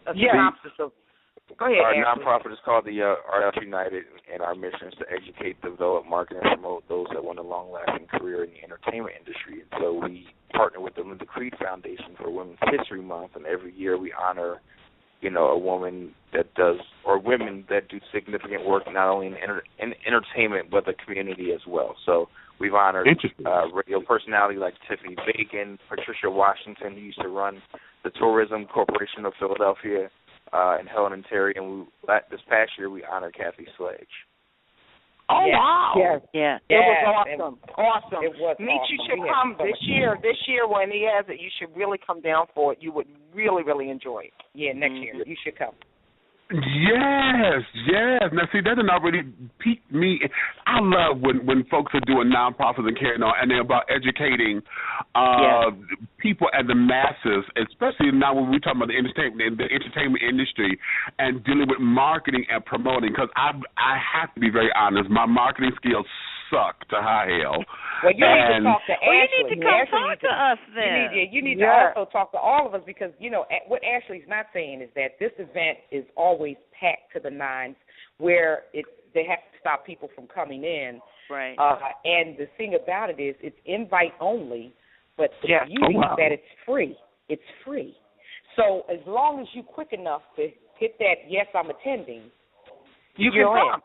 a synopsis of. Go ahead, our Ashley. nonprofit is called the Arts United, and our mission is to educate, develop, market, and promote those that want a long-lasting career in the entertainment industry. And so we partner with the Linda Creed Foundation for Women's History Month, and every year we honor, a woman that does, or women that do significant work not only in entertainment but the community as well. So we've honored radio personality like Tiffany Bacon, Patricia Washington, who used to run the Tourism Corporation of Philadelphia, and Helen and Terry, and this past year we honored Kathy Sledge. Oh, wow. Yes. It was awesome. Awesome. It was Meech, awesome. you should come this year. This year when he has it, you should really come down for it. You would really, really enjoy it. Yeah, next year. You should come. Yes. Now, see, that didn't already pique me. I love when folks are doing nonprofits and carrying on, and they're about educating people and the masses, especially now when we're talking about the entertainment industry and dealing with marketing and promoting. Because I have to be very honest, my marketing skills suck to high hell. Well, you need to talk to Ashley. Well, you need to come talk to us then. You need to also talk to all of us because, what Ashley's not saying is that this event is always packed to the nines where they have to stop people from coming in. Right. And the thing about it is it's invite only, but the beauty is that it's free. It's free. So as long as you're quick enough to hit that, yes, I'm attending, you can come.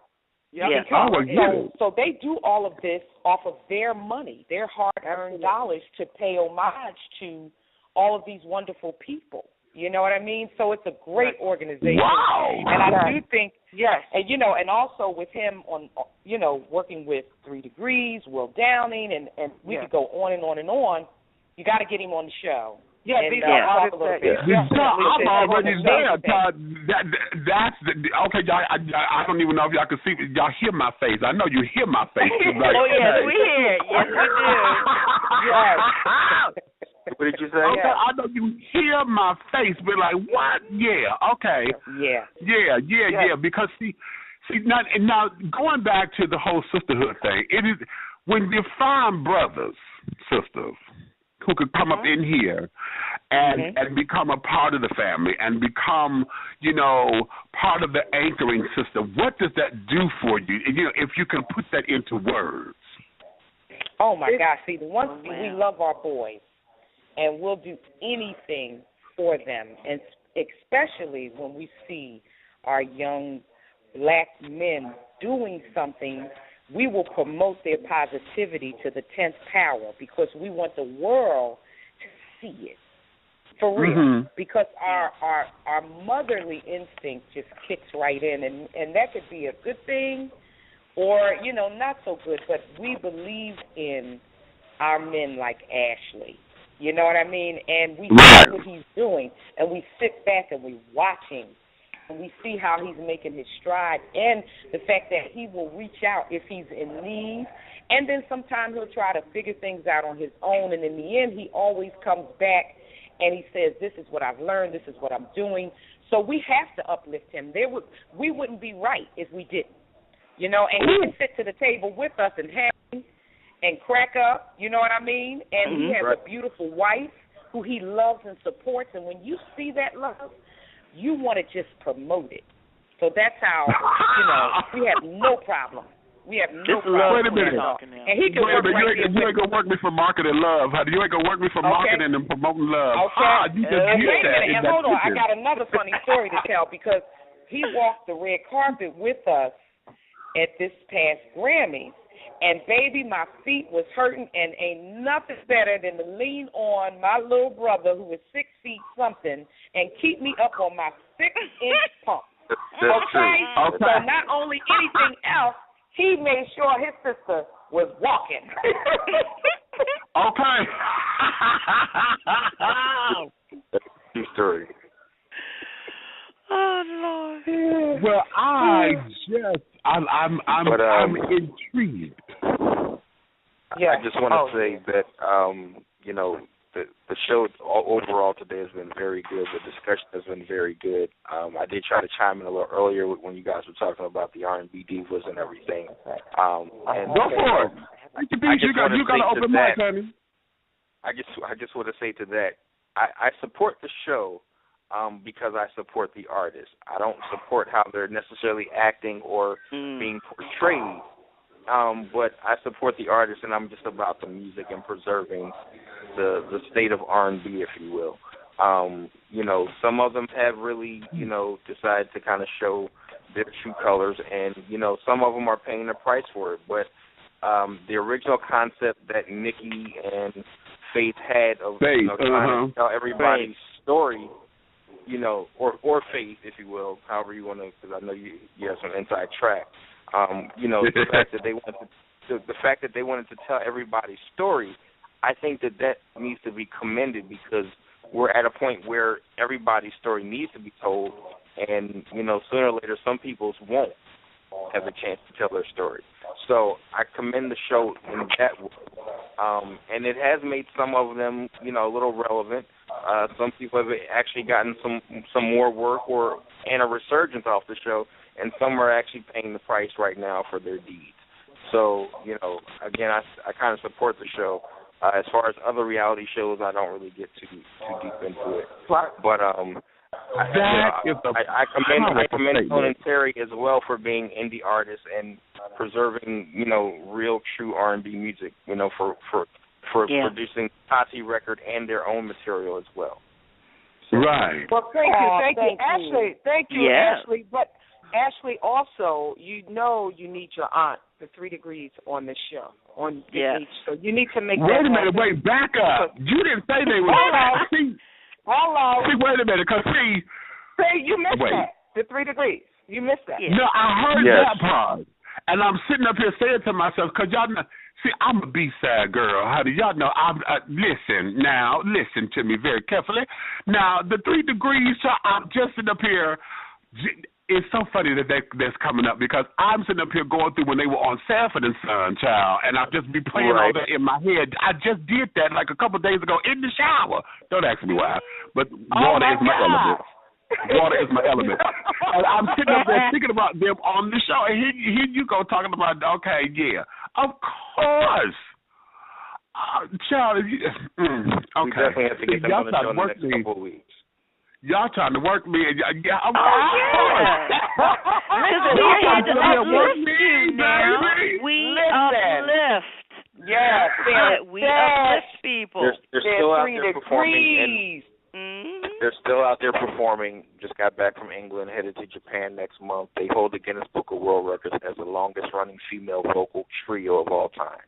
So they do all of this off of their money, their hard-earned dollars to pay homage to all of these wonderful people. You know what I mean? So it's a great organization. Wow. And I do think, and and also with him on, working with 3 Degrees, Will Downing, and we could go on and on and on. You got to get him on the show. Yeah, these are artists I'm already there. That's okay, y'all. I don't even know if y'all can see. Y'all hear my face. I know you hear my face. Like, oh yes, we hear. Yes, we do. What did you say? Okay, I know you hear my face, but like, what? Yeah. Okay. Yeah. Because see, now going back to the whole sisterhood thing, it is when you find brothers, sisters, who could come up in here and become a part of the family and become, part of the anchoring system. What does that do for you? If you can put that into words. Oh my gosh! See, the one thing we love our boys, and we'll do anything for them, and especially when we see our young black men doing something. We will promote their positivity to the 10th power because we want the world to see it for real. Because our motherly instinct just kicks right in, and that could be a good thing or, not so good, but we believe in our men like Ashley. You know what I mean? And we see what he's doing, and we sit back and we watch him. And we see how he's making his stride and the fact that he will reach out if he's in need. And then sometimes he'll try to figure things out on his own. And in the end, he always comes back and he says, this is what I've learned, this is what I'm doing. So we have to uplift him. We wouldn't be right if we didn't. You know, and he can sit to the table with us and hang and crack up, you know what I mean? And he has a beautiful wife who he loves and supports, and when you see that love, you want to just promote it. So that's how, you know, we have no problem. We have no problem. Wait a minute. And he can work right you ain't going to work me for marketing love. You ain't going to work me for marketing and promoting love. Okay. You just wait a minute. And hold on. I got another funny story to tell because he walked the red carpet with us at this past Grammys. And, baby, my feet was hurting, and ain't nothing better than to lean on my little brother, who is 6 feet something, and keep me up on my 6-inch pump. Okay? So not only anything else, he made sure his sister was walking. Okay. True story. Oh Lord. Well, I'm intrigued. Yeah. I just want to say that you know, the show overall today has been very good. The discussion has been very good. I did try to chime in a little earlier when you guys were talking about the R&B divas and everything. And go for it. You got to open mic, honey. I just want to say to that, I support the show because I support the artist. I don't support how they're necessarily acting or being portrayed. But I support the artist, and I'm just about the music and preserving the state of R&B, if you will. You know, some of them have really, you know, decided to kind of show their true colors, and, you know, some of them are paying the price for it. But the original concept that Nikki and Faith had of you know, trying to tell everybody's story, you know, or Faith, if you will, however you want to, because I know you have some inside track. You know, the fact that they wanted to tell everybody's story, I think that needs to be commended, because we're at a point where everybody's story needs to be told, and, you know, sooner or later some people's won't have a chance to tell their story. So I commend the show in that way. And it has made some of them, you know, a little relevant. Some people have actually gotten some more work and a resurgence off the show, and some are actually paying the price right now for their deeds. So, you know, again, I kind of support the show. As far as other reality shows, I don't really get too deep into it. But I commend Helen and Terry as well for being indie artists and preserving, you know, real true R&B music, you know, for producing Tati record and their own material as well. Right. Well, thank you, Ashley. Thank you, Ashley. But Ashley, also, you know, you need your aunt, the 3 Degrees, on this show. On the so you need to make. Wait a minute. Wait, back up. You didn't say they were. Hello. See, wait a minute, because you missed that. The 3 Degrees. You missed that. No, I heard that part, and I'm sitting up here saying to myself, because y'all know. See, I'm a B-side girl. How do y'all know? Listen to me very carefully. Now, the 3 Degrees, I'm just sitting up here. It's so funny that's coming up, because I'm sitting up here going through when they were on Sanford and Son, child, and I'll just be playing all that in my head. I just did that like a couple of days ago in the shower. Don't ask me why, but water is my element. Water is my element. And I'm sitting up there thinking about them on the show, and here you go talking about, okay, yeah, of course. Child, we definitely have to get them on the show in the next couple of weeks. Y'all trying to work me, and Listen, we had to uplift you now. We uplift. Yes, we uplift people. They're still out there performing. They're still out there performing. Just got back from England, headed to Japan next month. They hold the Guinness Book of World Records as the longest-running female vocal trio of all time.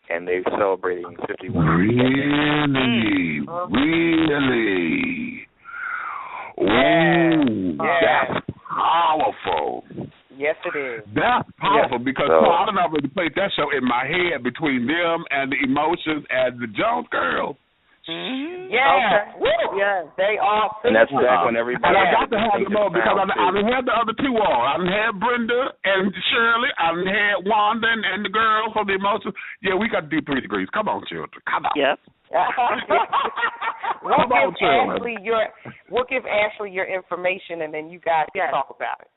And they're celebrating 51 years. Really? Ooh, that's powerful. Yes, it is. That's powerful, because I don't already played that show in my head between them and the Emotions and the Jones Girls. Yeah. Okay. Yeah, they all. And that's back when everybody. And I got to have them on, because I done had the other two on. I done had Brenda and Shirley. I done had Wanda and the girl from the Emotions. Yeah, we got to do 3 Degrees. Come on, children. Come on. Yep. We We'll give Ashley your information, and then you guys can talk about it.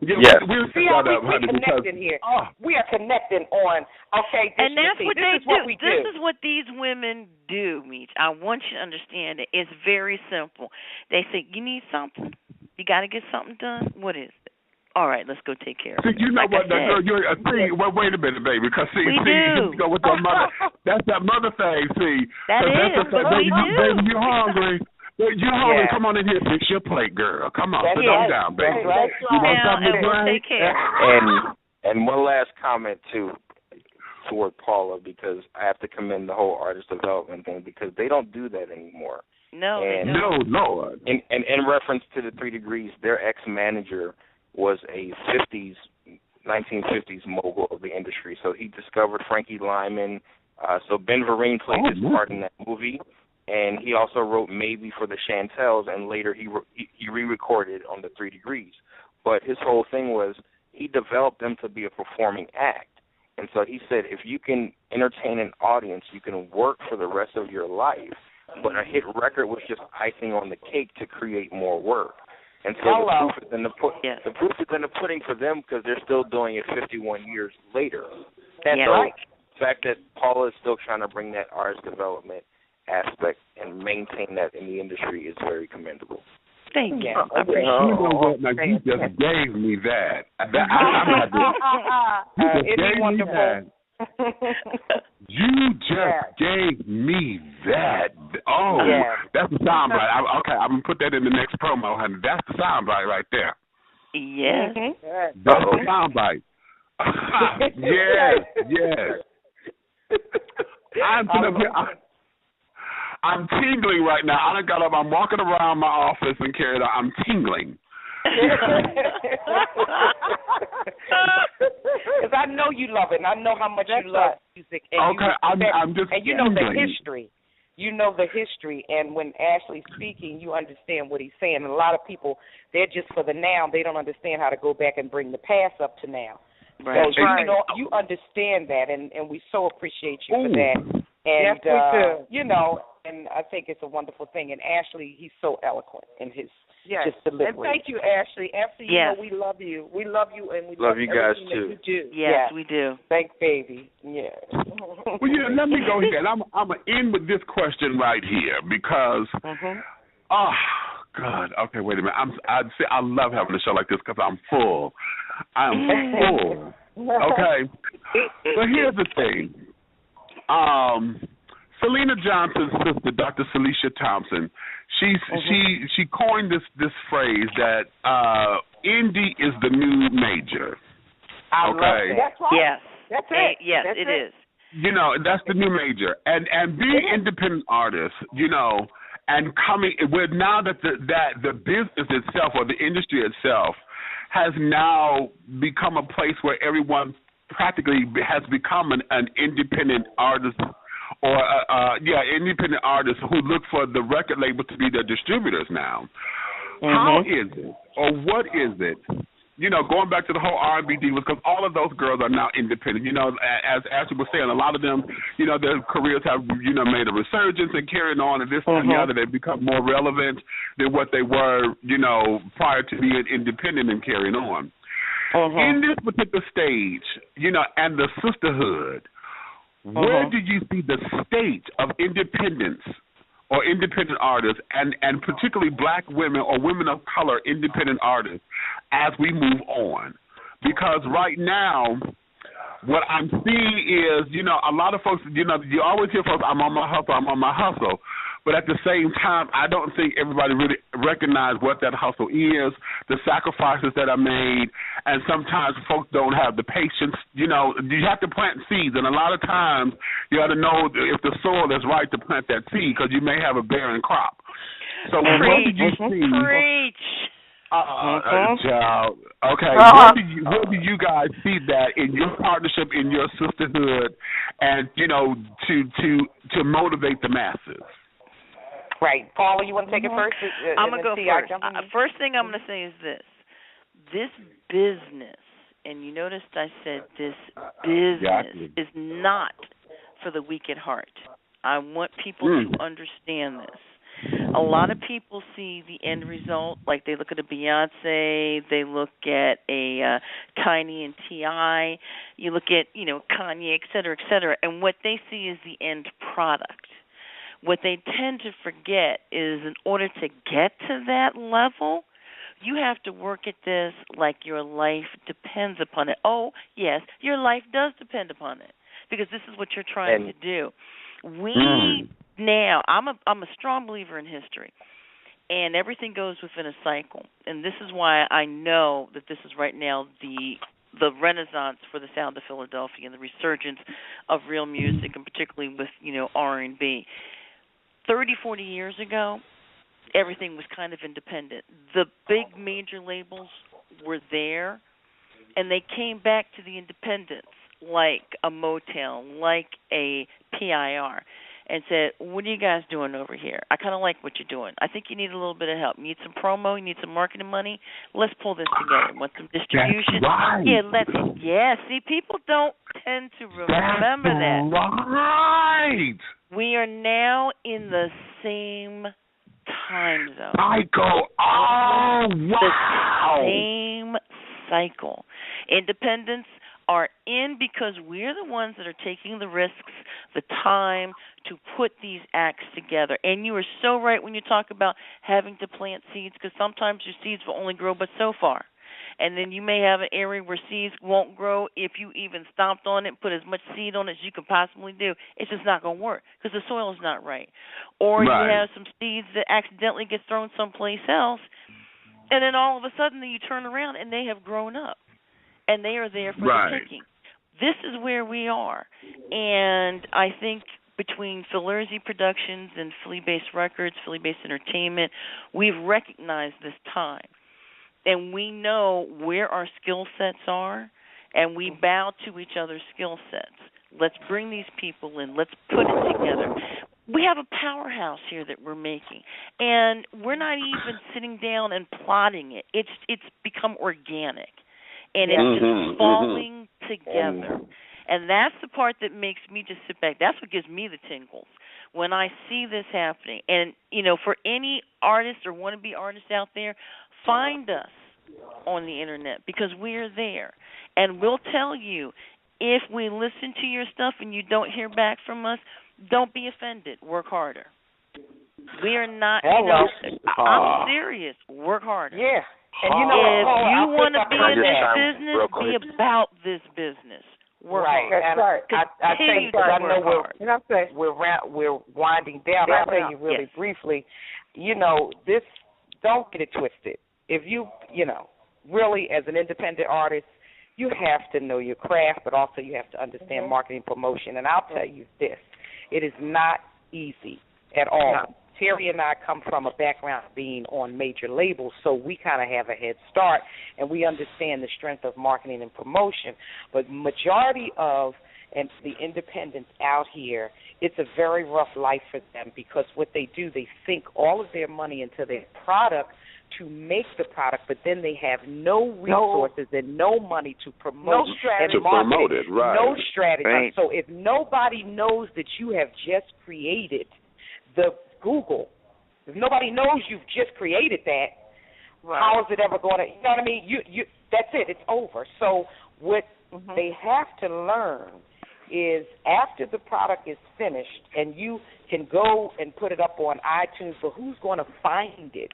Yeah, we'll see how we're connected here. We are connecting on, okay, and that's what this is what we do. This is what these women do, Meech. I want you to understand it. It's very simple. They say, you need something? You got to get something done? What is it? All right, let's go take care of it. See, you know what? Wait a minute, baby. Because we do. You know, with that mother, that's that mother thing. See, that is. Baby, you hungry? You're hungry. Come on in here, fix your plate, girl. Come on, sit down, baby. Right. You want something to we'll take care. And one last comment toward Paula, because I have to commend the whole artist development thing, because they don't do that anymore. No, no. In reference to the 3 Degrees, their ex-manager was a 1950s mogul of the industry. So he discovered Frankie Lyman. So Ben Vereen played his part in that movie. And he also wrote Maybe for the Chantels, and later he re-recorded on the 3 Degrees. But his whole thing was he developed them to be a performing act. And so he said, if you can entertain an audience, you can work for the rest of your life. But a hit record was just icing on the cake to create more work. And so the proof is in the pudding for them, because they're still doing it 51 years later. That's right. The fact that Paula is still trying to bring that artist development aspect and maintain that in the industry is very commendable. Thank you. I appreciate it. Now, you just gave me that. It's wonderful. You just gave me that. Oh, that's the soundbite. Okay, I'm going to put that in the next promo, honey. That's the soundbite right there. Yes. That's the soundbite. Yes. I'm tingling right now. I done got up. I'm walking around my office and carried out. I'm tingling. Because I know you love it, and I know how much you love music. And I'm just and you know the history. You know the history, and when Ashley's speaking, you understand what he's saying. And a lot of people, they're just for the now. They don't understand how to go back and bring the past up to now. Right. So you understand that, and we so appreciate you for that. And, yes, we do. You know, and I think it's a wonderful thing. And Ashley, he's so eloquent in his just delivery. And thank you, Ashley. Ashley, you know we love you. We love you, and we love you guys too. That you do. Yes, we do. Thank baby. Yeah. Well, let me go here. And I'm going to end with this question right here because, oh, God. Okay, wait a minute. I love having a show like this because I'm full. I am full. Okay. So here's the thing. Selena Johnson's sister, Dr. Celicia Thompson, she coined this phrase that indie is the new major. I love that. That's right. Yes. That's it. Yes, That's it is. You know, that's the new major. And being independent artists, you know, and coming with now that the business itself or the industry itself has now become a place where everyone practically has become an independent artist or independent artists who look for the record label to be their distributors now. How is it or what is it? You know, going back to the whole R&B Divas, because all of those girls are now independent. You know, as you were saying, a lot of them, you know, their careers have, you know, made a resurgence and carrying on, and this and the other. They've become more relevant than what they were, you know, prior to being independent and carrying on. In this particular stage, you know, and the sisterhood, where do you see the state of independence or independent artists, and particularly black women or women of color independent artists as we move on? Because right now, what I'm seeing is, you know, a lot of folks, you know, you always hear folks, I'm on my hustle. But at the same time, I don't think everybody really recognizes what that hustle is, the sacrifices that are made, and sometimes folks don't have the patience. You know, you have to plant seeds, and a lot of times you got to know if the soil is right to plant that seed because you may have a barren crop. So what do you see? Preach. Child. Okay, where do you guys see that in your partnership, in your sisterhood, and, you know, to motivate the masses? Right. Paula, you want to take it first? I'm going to go first. First thing I'm going to say is this. This business, and you noticed I said this business is not for the weak at heart. I want people to understand this. A lot of people see the end result, like they look at a Beyonce, they look at a Tiny and T.I., you look at, Kanye, et cetera, and what they see is the end product. What they tend to forget is in order to get to that level, you have to work at this like your life depends upon it. Oh, yes, your life does depend upon it, because this is what you're trying to do. Now, I'm a strong believer in history, and everything goes within a cycle. And this is why I know that this is right now the renaissance for the sound of Philadelphia and the resurgence of real music, and particularly with, R&B. 30, 40 years ago, everything was kind of independent. The big major labels were there, and they came back to the independents, like a Motown, like a PIR, and said, what are you guys doing over here? I kind of like what you're doing. I think you need a little bit of help. You need some promo. You need some marketing money. Let's pull this together. Want some distribution? That's right. Yeah, see, people don't tend to remember that. Right. We are now in the same time zone. Cycle. Oh, wow. The same cycle. Independents are in because we're the ones that are taking the risks, the time to put these acts together. And you are so right when you talk about having to plant seeds, because sometimes your seeds will only grow but so far. And then you may have an area where seeds won't grow if you even stomped on it and put as much seed on it as you could possibly do. It's just not going to work because the soil is not right. Or you have some seeds that accidentally get thrown someplace else, and then all of a sudden you turn around and they have grown up. And they are there for the picking. This is where we are. And I think between Philerzi Productions and PhillyBass'd Records, PhillyBass'd Entertainment, we've recognized this time. And we know where our skill sets are, and we bow to each other's skill sets. Let's bring these people in. Let's put it together. We have a powerhouse here that we're making, and we're not even sitting down and plotting it. It's become organic. And it's just falling together. And that's the part that makes me just sit back. That's what gives me the tingles when I see this happening. And, for any artist or wannabe artist out there, find us on the Internet because we're there. And we'll tell you, if we listen to your stuff and you don't hear back from us, don't be offended. Work harder. We are not, I'm serious. Work harder. Yeah. And if you want to be in this business, be about this business. Work hard. And I think I know we're winding down. I'll tell you really briefly. This, don't get it twisted. If you really as an independent artist, you have to know your craft, but also you have to understand marketing promotion. And I'll tell you this: it is not easy at all. No. Terry and I come from a background of being on major labels, so we kind of have a head start, and we understand the strength of marketing and promotion. But majority of the independents out here, it's a very rough life for them because what they do, they sink all of their money into their product to make the product, but then they have no resources and no money to promote and market it. No strategy. Right. So if nobody knows that you have just created the Google, if nobody knows you've just created that, how is it ever going to, you know what I mean? You that's it, it's over. So what they have to learn is after the product is finished and you can go and put it up on iTunes, but who's going to find it,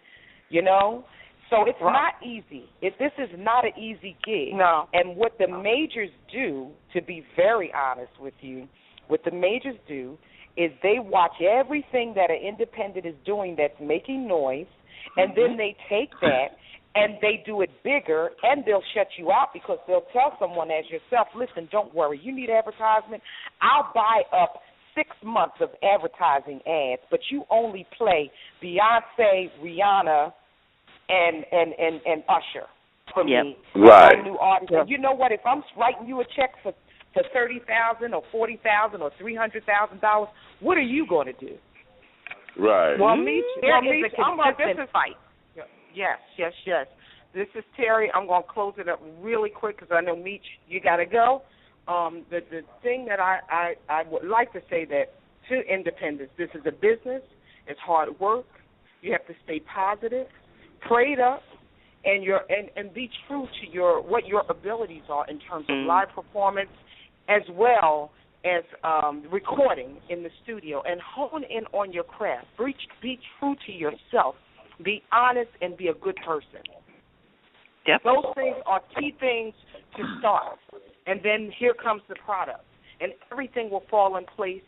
So it's not easy. This is not an easy gig. No. And what the majors do, to be very honest with you, what the majors do is they watch everything that an independent is doing that's making noise, and then they take that and they do it bigger, and they'll shut you out because they'll tell someone as yourself, listen, don't worry, you need advertisement, I'll buy up 6 months of advertising ads, but you only play Beyonce, Rihanna, and Usher for me. Right. New artists. And you know what? If I'm writing you a check for $30,000 or $40,000 or $300,000, what are you going to do? Right. Well, there is a consistent fight. Yes. This is Terry. I'm going to close it up really quick because I know, Meech, you got to go. The thing that I would like to say that to independents, this is a business. It's hard work. You have to stay positive, prayed up, and be true to what your abilities are in terms of live performance, as well as recording in the studio, and hone in on your craft. Be true to yourself. Be honest and be a good person. Yep. Those things are key things to start. And then here comes the product. And everything will fall in place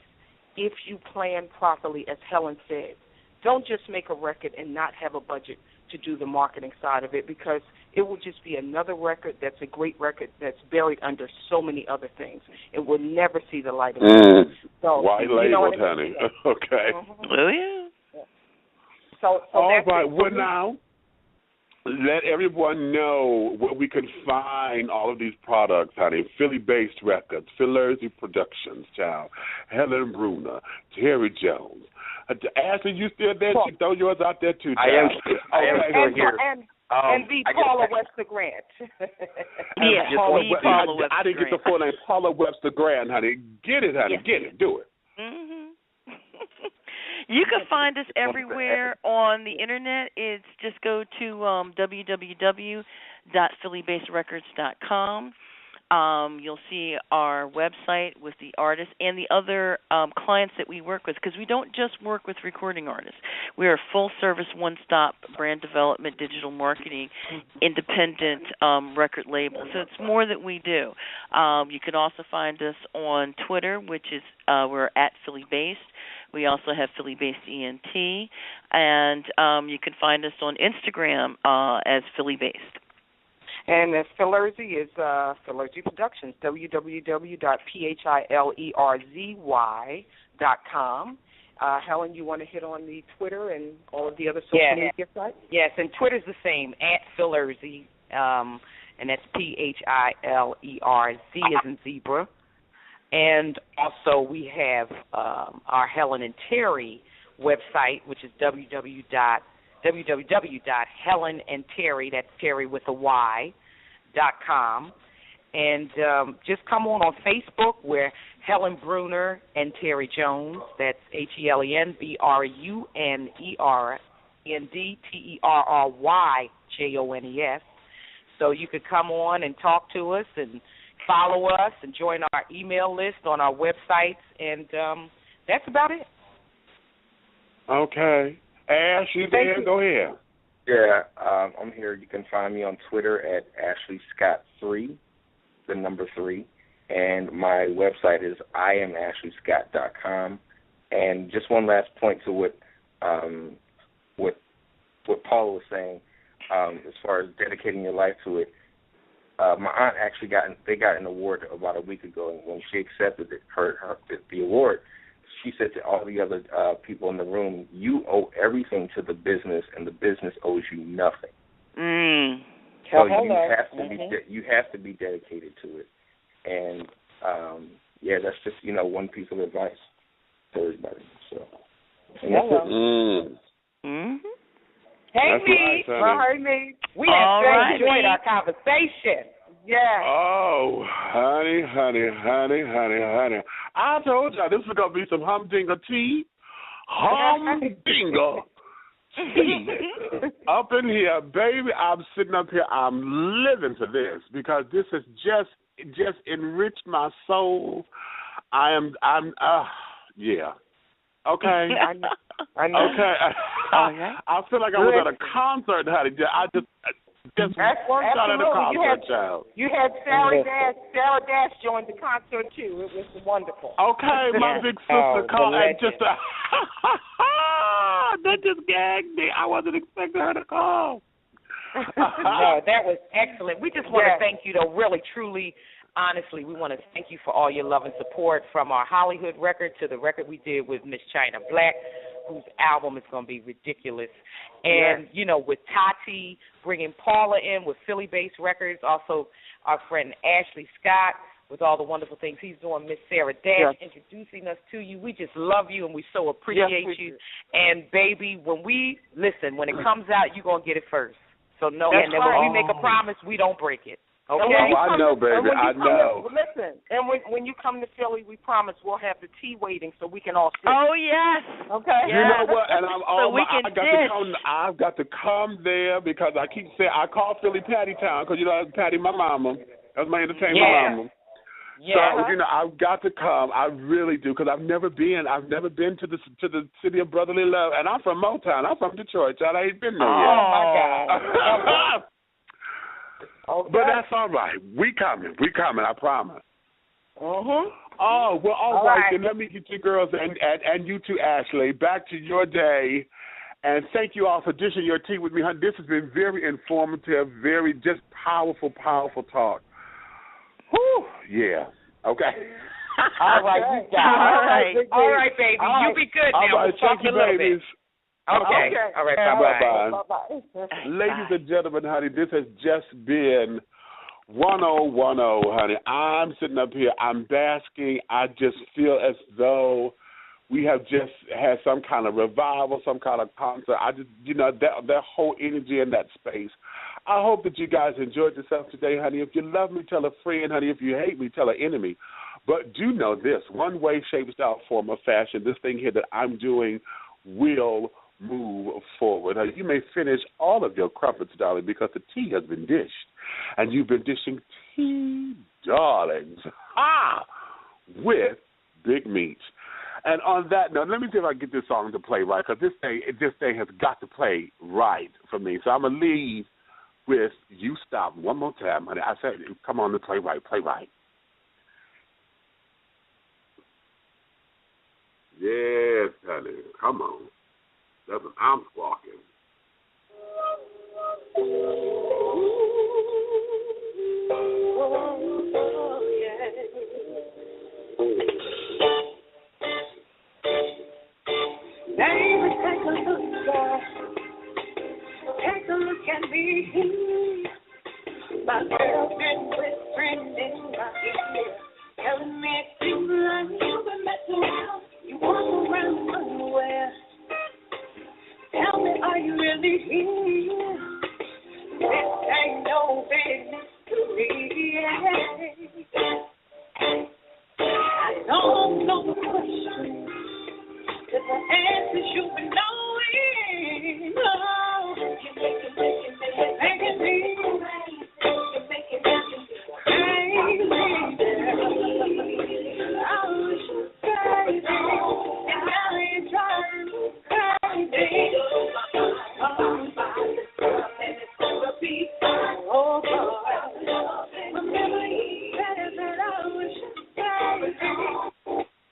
if you plan properly, as Helen said. Don't just make a record and not have a budget to do the marketing side of it, because it will just be another record that's a great record that's buried under so many other things. It will never see the light of day. So, white labeled, honey. Okay. Oh, yeah. So all right. Well, now, let everyone know where we can find all of these products, honey. PhillyBass'd Records, PhillyBass'd Productions, child. Helen Bruner, Terry Jones. Ashley, you still there? She throw yours out there too, child. I am still here. And the Paula Webster Grant. Yeah, Paula Webster I didn't get the full name. Paula Webster Grant, honey. Get it, honey. Get it. Do it. Mm-hmm. You can find us everywhere on the internet. It's just go to www.PhillyBass'dRecords.com. You'll see our website with the artists and the other clients that we work with, because we don't just work with recording artists. We are a full-service, one-stop brand development, digital marketing, independent record label. So it's more that we do. You can also find us on Twitter, which is we're at PhillyBass'd. We also have PhillyBass'd ENT, and you can find us on Instagram as PhillyBass'd. And the Philerzy is Philerzy Productions, www.PhillyBass'd.com. Helen, you want to hit on the Twitter and all of the other social media sites? Yes, and Twitter's the same, at Philerzy, and that's PhillerZ as in zebra. And also we have our Helen and Terry website, which is www.helenandterry, that's Terry with a Y, .com. And just come on Facebook. We're Helen Bruner and Terry Jones. That's HelenBrunerNDTerryJones. So you could come on and talk to us and follow us and join our email list on our websites. And that's about it. Okay. Ash, you there? Go ahead. Yeah, I'm here. You can find me on Twitter at AshleyScott3, the number 3, and my website is IamAshleyScott.com. And just one last point to what Paula was saying, as far as dedicating your life to it. My aunt actually got an award about a week ago, and when she accepted the award, she said to all the other people in the room, "You owe everything to the business, and the business owes you nothing." So you have to be dedicated to it, and that's just one piece of advice to everybody. So, and that's it. Hey, that's me. Right, hey, me. We have enjoyed our conversation. Yeah. Oh, honey. I told y'all this was going to be some humdinger tea. Humdinger tea. Up in here, baby, I'm sitting up here. I'm living for this because this has just enriched my soul. Yeah. Okay. I know. Okay. I feel like I was at a concert, honey. I just worked out at a concert, child. You had Sarah Dash join the concert, too. It was wonderful. Okay, my big sister called and just that just gagged me. I wasn't expecting her to call. No, that was excellent. We just want to thank you, though, really, truly, honestly, we want to thank you for all your love and support, from our Hollywood record to the record we did with Miss China Black, whose album is going to be ridiculous. And, with Tati, bringing Paula in with PhillyBass'd Records, also our friend Ashley Scott with all the wonderful things he's doing, Miss Sarah Dash introducing us to you. We just love you, and we so appreciate you. And, baby, when it comes out, you're going to get it first. So, and then when we make a promise, we don't break it. Okay. Oh, I know, baby. I know. Listen, and when you come to Philly, we promise we'll have the tea waiting so we can all sit. Oh yes. Okay. You know what? And I've got to come there because I keep saying I call Philly Patty Town because you know Patty, my mama. That's my entertainment mama. Yeah. So you know I've got to come. I really do because I've never been to the city of brotherly love, and I'm from Motown. I'm from Detroit. Child, I ain't been there yet. Oh my God. Okay. But that's all right. We coming, I promise. Mhm. Oh, well, all right. Then let me get you girls and you too, Ashley, back to your day. And thank you all for dishing your tea with me, honey. This has been very informative, very just powerful talk. Whew, yeah. Okay. All right, you got it. All right, baby. You be good now. All right, we'll talk thank you, a little babies. bit. Okay. All right, bye-bye. Bye-bye. Ladies and gentlemen, honey, this has just been 1010, honey. I'm sitting up here. I'm basking. I just feel as though we have just had some kind of revival, some kind of concert. I just, you know, that whole energy in that space. I hope that you guys enjoyed yourself today, honey. If you love me, tell a friend, honey. If you hate me, tell an enemy. But do know this, one way, shape, style, form, or fashion, this thing here that I'm doing will move forward. Now, you may finish all of your crumpets, darling, because the tea has been dished. And you've been dishing tea, darlings, with Big Meats. And on that note, let me see if I can get this song to play right, because this thing has got to play right for me. So I'm going to leave with You Stop one more time, honey. I said, come on, to play right, play right. Yes, honey, come on. That's what I'm squawking. Baby, take a look, girl. Take a look at me. My girl been whispering in my ear, telling me it seems like you've been messing around. You walk around unaware. Tell me, are you really here? This ain't no big mystery. I don't know the question, 'cause the answers you've been knowing. Oh, you're making me crazy. I wish you crazy, and now you're driving me crazy. Oh, God. Remember you said that I was crazy,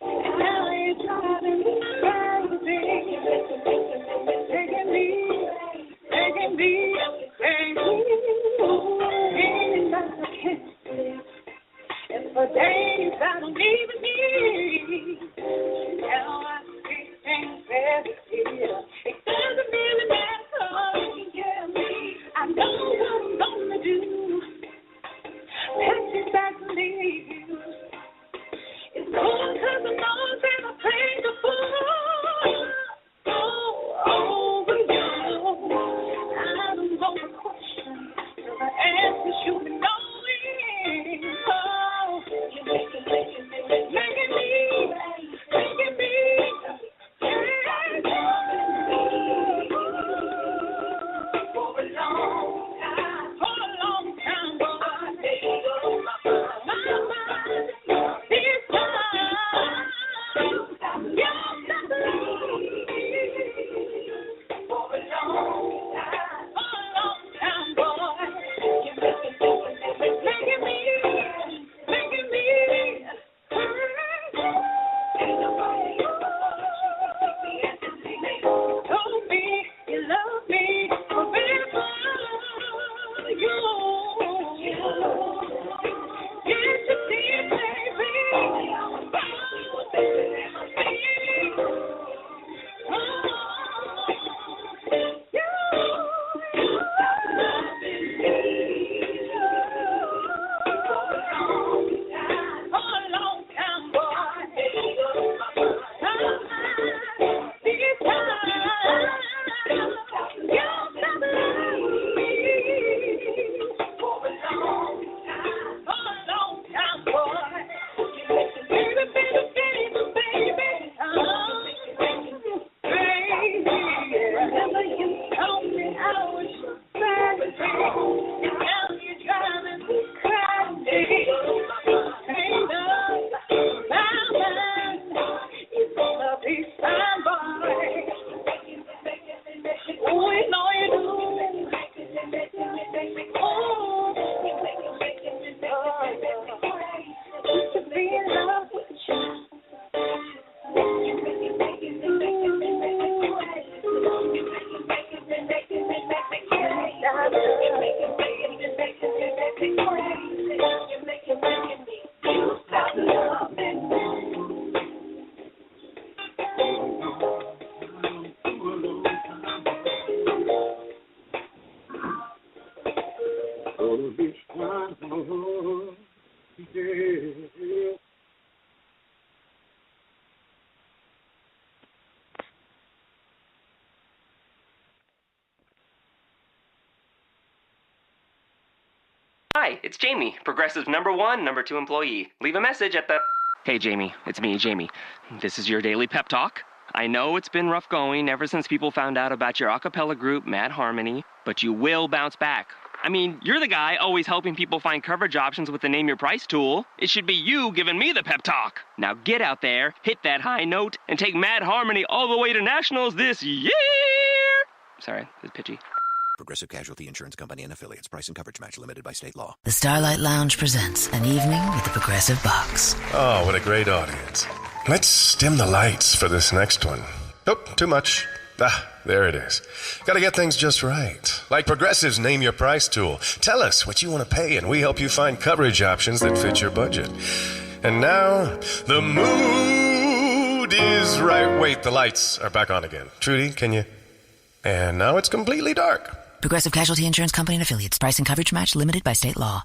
and now you're driving me crazy. Hi, it's Jamie, Progressive's #1, #2 employee. Leave a message at the... Hey, Jamie, it's me, Jamie. This is your daily pep talk. I know it's been rough going ever since people found out about your a cappella group, Mad Harmony, but you will bounce back. I mean, you're the guy always helping people find coverage options with the Name Your Price tool. It should be you giving me the pep talk. Now get out there, hit that high note, and take Mad Harmony all the way to nationals this year! Sorry, this is pitchy. Progressive Casualty Insurance Company and Affiliates. Price and coverage match limited by state law. The Starlight Lounge presents an evening with the Progressive Box. Oh, what a great audience. Let's dim the lights for this next one. Nope, too much. There it is. Gotta get things just right. Like Progressive's Name Your Price tool. Tell us what you want to pay, and we help you find coverage options that fit your budget. And now, the mood is right. Wait, the lights are back on again. Trudy, can you? And now it's completely dark. Progressive Casualty Insurance Company and Affiliates. Price and coverage match limited by state law.